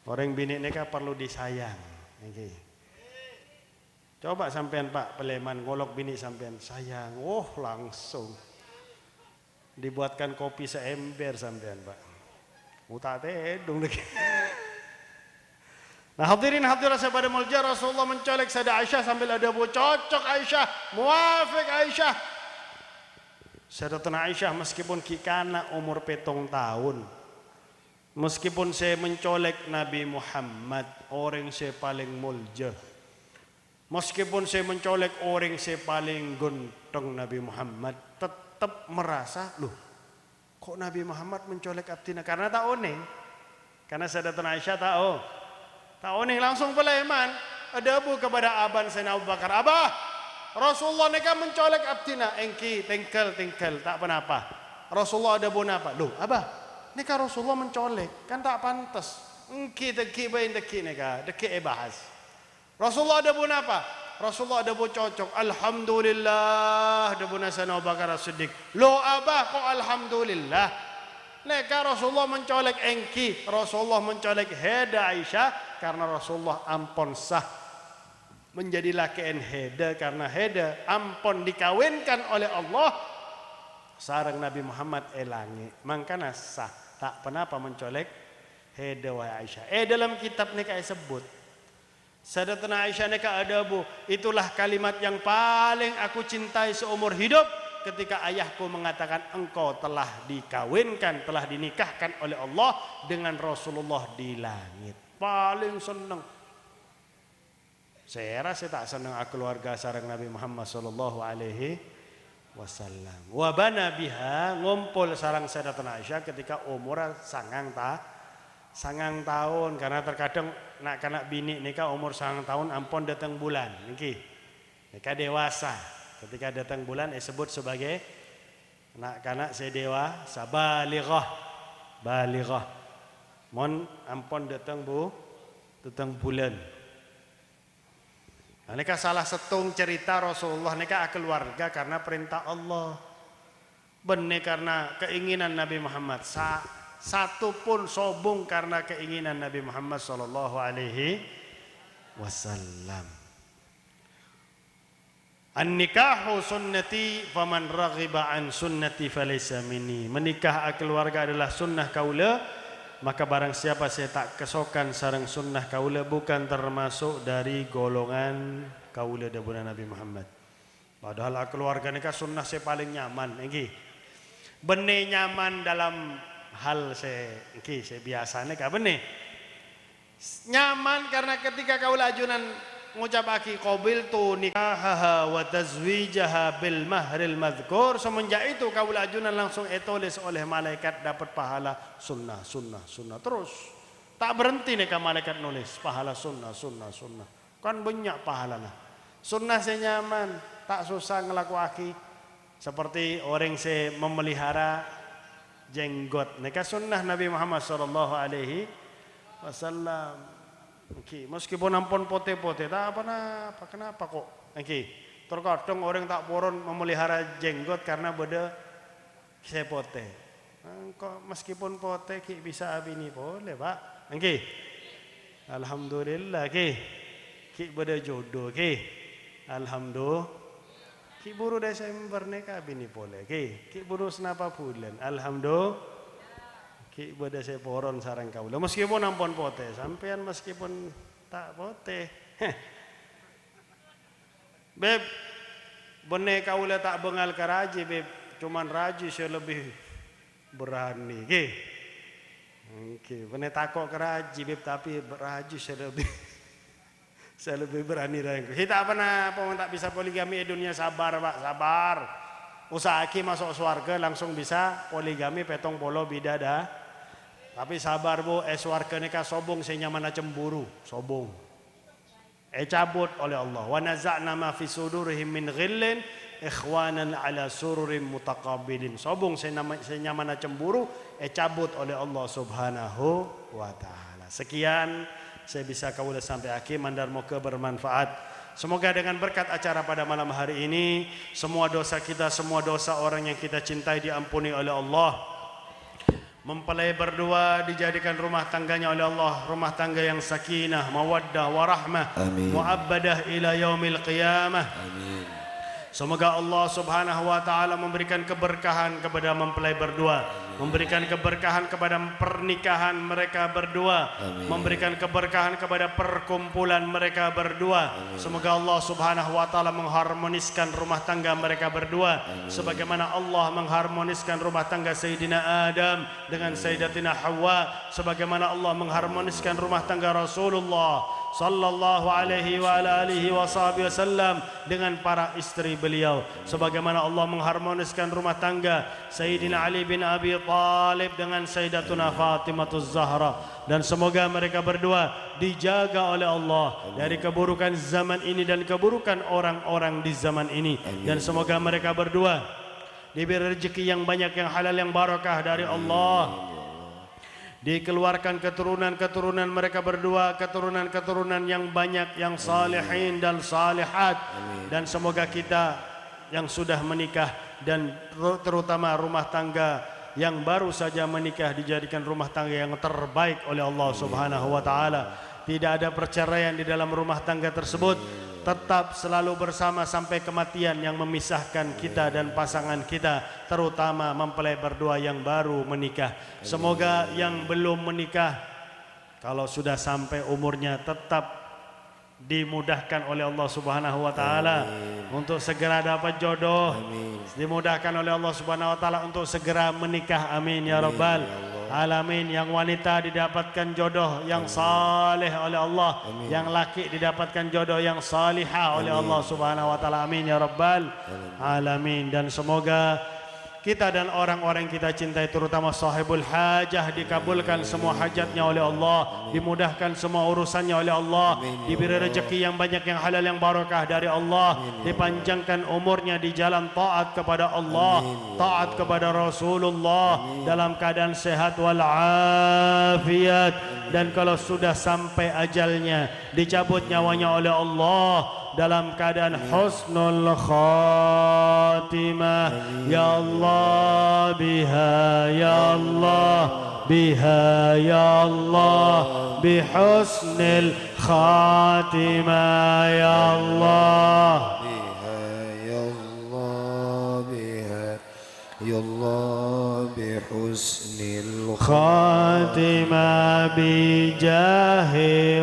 Orang bini neka perlu disayang. Okay. Coba sampean Pak Peleman ngolok bini sampean sayang. Oh langsung. Dibuatkan kopi seember sampean Pak. Utak tedung deh. Nah hadirin hadirat saya pada mulja Rasulullah mencolek Sayyidah Aisyah sambil ada bu cocok Aisyah, muafiq Aisyah. Sayyidatuna Aisyah meskipun kikana umur 7 tahun. Meskipun saya mencolek Nabi Muhammad, orang saya paling mulja. Meskipun saya mencolek orang saya paling ganteng Nabi Muhammad, tetap merasa, loh, kok Nabi Muhammad mencolek abdina? Karena tak oneng. Karena Sayyidatuna Aisyah tahu. Tak oneng langsung Peleman. Ada abu kepada aban Sayyidina Abu Bakar. Abah, Rasulullah neka mencolek abdina. Engki, tingkel, tak apa-apa. Rasulullah ada pun apa? Loh, abah. Neka Rasulullah mencolek, kan tak pantas. Engki teki bain teki neka, teki bahas. Rasulullah ada pun apa? Rasulullah ada pun cocok. Alhamdulillah ada pun Sayyidina Abu Bakar As-Siddiq. Lo abah kok alhamdulillah. Neka Rasulullah mencolek engki, Rasulullah mencolek heda Aisyah karena Rasulullah ampun sah menjadi laki heda karena heda ampun dikawinkan oleh Allah. Sarang Nabi Muhammad elangi mangkana sah tak pernah mencolek heda wa Aisyah. Dalam kitab neka sebut Sayyidatuna Aisyah neka ada bu, itulah kalimat yang paling aku cintai seumur hidup ketika ayahku mengatakan engkau telah dikawinkan, telah dinikahkan oleh Allah dengan Rasulullah di langit. Paling senang. Saya rasa tak senang keluarga sarang Nabi Muhammad sallallahu alaihi wasallam. Wabana biha ngumpul sarang Sayyidatuna Aisyah ketika umur sangang tahun karena terkadang nak kanak bini nikah umur sangang tahun ampun datang bulan niki nikah dewasa ketika datang bulan disebut sebagai nak kanak saya dewasa balighah mon ampun datang bulan. Nah, nikah salah setung cerita Rasulullah nikah keluarga karena perintah Allah. Benih karena keinginan Nabi Muhammad. Satu pun sobung karena keinginan Nabi Muhammad sallallahu alaihi wasallam. An-nikahu sunnati faman raghiba an sunnati falaysa minni. Menikah keluarga adalah sunnah kaula, maka barang siapa saya tak kesokan sareng sunnah kaula bukan termasuk dari golongan kaula dabuna Nabi Muhammad. Padahal keluarga nikah sunnah saya paling nyaman nggih. Benih nyaman dalam hal saya biasa nikah benih. Nyaman karena ketika kaula ajunan ngucapake qabiltu nikahaha wa tazwijaha bil mahril madhkur, semenjak itu kaula ajunan langsung tulis oleh malaikat dapat pahala sunnah terus tak berhenti nikah malaikat nulis pahala sunnah kan banyak pahalanya. Sunnah saya nyaman tak susah ngelakuaki seperti orang saya memelihara jenggot nikah sunnah Nabi Muhammad sallallahu alaihi wasallam. Okay. Meskipun ampun pote-pote tak apa kenapa kok. Okay. Terkadang orang tak poron memelihara jenggot karena beda sepote. Kok meskipun pote ki bisa abini boleh pak. Nggih. Alhamdulillah ki beda jodoh ki. Alhamdulillah. Ki buru Desember neka bini boleh ki buru senapa bulan alhamdulillah ki beda seporon sarang kaula meskipun ampun pote sampean meskipun tak pote beb bene kaula tak bengal karaji beb cuman raji saya lebih berani ki bene takok karaji beb tapi raji saya lebih berani dari itu. Kita pernah tak bisa poligami dunia sabar pak, sabar. Usahaki masuk surga langsung bisa poligami petong polo bidada. Tapi sabar bu, surga neka sobong saya nyaman cemburu, sobong. Cabut oleh Allah. Wa naza'na ma fi sudurihim min ghillin ikhwanan ala sururim mutaqabilin. Sobong saya nyaman cemburu, cabut oleh Allah Subhanahu wa taala. Sekian saya bisa kaula sampai akhir mandar moga bermanfaat. Semoga dengan berkat acara pada malam hari ini semua dosa kita, semua dosa orang yang kita cintai diampuni oleh Allah. Mempelai berdua dijadikan rumah tangganya oleh Allah, rumah tangga yang sakinah, mawaddah, warahmah, muabbadah ila yaumil qiyamah. Amin. Semoga Allah Subhanahu wa taala memberikan keberkahan kepada mempelai berdua, memberikan keberkahan kepada pernikahan mereka berdua, memberikan keberkahan kepada perkumpulan mereka berdua. Semoga Allah Subhanahu wa taala mengharmoniskan rumah tangga mereka berdua sebagaimana Allah mengharmoniskan rumah tangga Sayyidina Adam dengan Sayyidatina Hawa, sebagaimana Allah mengharmoniskan rumah tangga Rasulullah sallallahu alaihi wa ala alihi wasallam dengan para istri beliau, sebagaimana Allah mengharmoniskan rumah tangga Sayyidina Ali bin Abi Thalib dengan Sayyidatuna Fatimahuz Zahra, dan semoga mereka berdua dijaga oleh Allah dari keburukan zaman ini dan keburukan orang-orang di zaman ini. Dan semoga mereka berdua diberi rezeki yang banyak, yang halal, yang barakah dari Allah, dikeluarkan keturunan-keturunan mereka berdua, keturunan-keturunan yang banyak, yang salihin dan salihat. Dan semoga kita yang sudah menikah dan terutama rumah tangga yang baru saja menikah dijadikan rumah tangga yang terbaik oleh Allah Subhanahu wa taala. Tidak ada perceraian di dalam rumah tangga tersebut, tetap selalu bersama sampai kematian yang memisahkan kita dan pasangan kita, terutama mempelai berdua yang baru menikah. Semoga yang belum menikah kalau sudah sampai umurnya tetap dimudahkan oleh Allah Subhanahu wa taala untuk segera dapat jodoh. Dimudahkan oleh Allah Subhanahu wa taala untuk segera menikah. Amin ya rabbal alamin. Yang wanita didapatkan jodoh yang saleh oleh Allah, yang laki didapatkan jodoh yang salihah oleh Allah Subhanahu wa taala. Amin ya rabbal alamin. Dan semoga kita dan orang-orang kita cintai, terutama sahibul hajah, dikabulkan semua hajatnya oleh Allah, dimudahkan semua urusannya oleh Allah, diberi rezeki yang banyak, yang halal, yang barakah dari Allah, dipanjangkan umurnya di jalan taat kepada Allah, taat kepada Rasulullah dalam keadaan sehat walafiat. Dan kalau sudah sampai ajalnya, dicabut nyawanya oleh Allah dalam keadaan husnul khatimah. Ya Allah biha, ya Allah biha, ya Allah bihusnil khatimah, ya Allah يا الله بحسن الخاتمة بجاه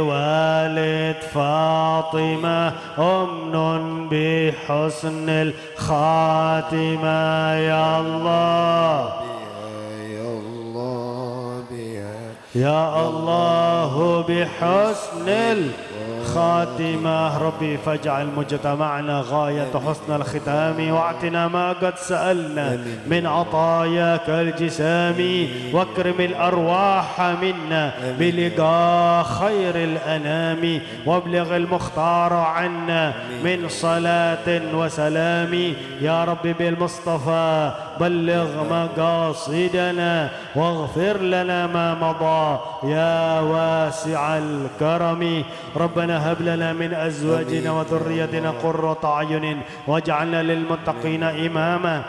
والد فاطمة أمن بحسن الخاتمة يا الله يا الله بحسن الخاتمة. ربي فاجعل مجتمعنا غاية حسن الختام، واعطنا ما قد سألنا من عطاياك الجسام، واكرم الأرواح منا بلقاء خير الأنام، وابلغ المختار عنا من صلاة وسلام. يا رب بالمصطفى بلغ مقاصدنا واغفر لنا ما مضى يا واسع الكرم. ربنا هب لنا من أزواجنا وذريتنا قرة أعين واجعلنا للمتقين إماما.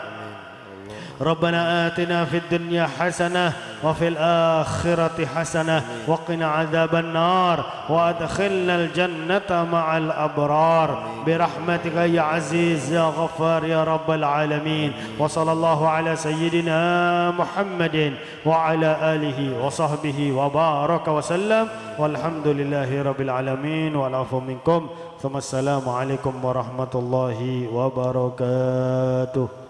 ربنا آتنا في الدنيا حسنة وفي الآخرة حسنة وقنا عذاب النار وأدخلنا الجنة مع الأبرار برحمتك يا عزيز يا غفار يا رب العالمين. وصلى الله على سيدنا محمد وعلى آله وصحبه وبارك وسلم والحمد لله رب العالمين والعفو منكم. ثم السلام عليكم ورحمة الله وبركاته.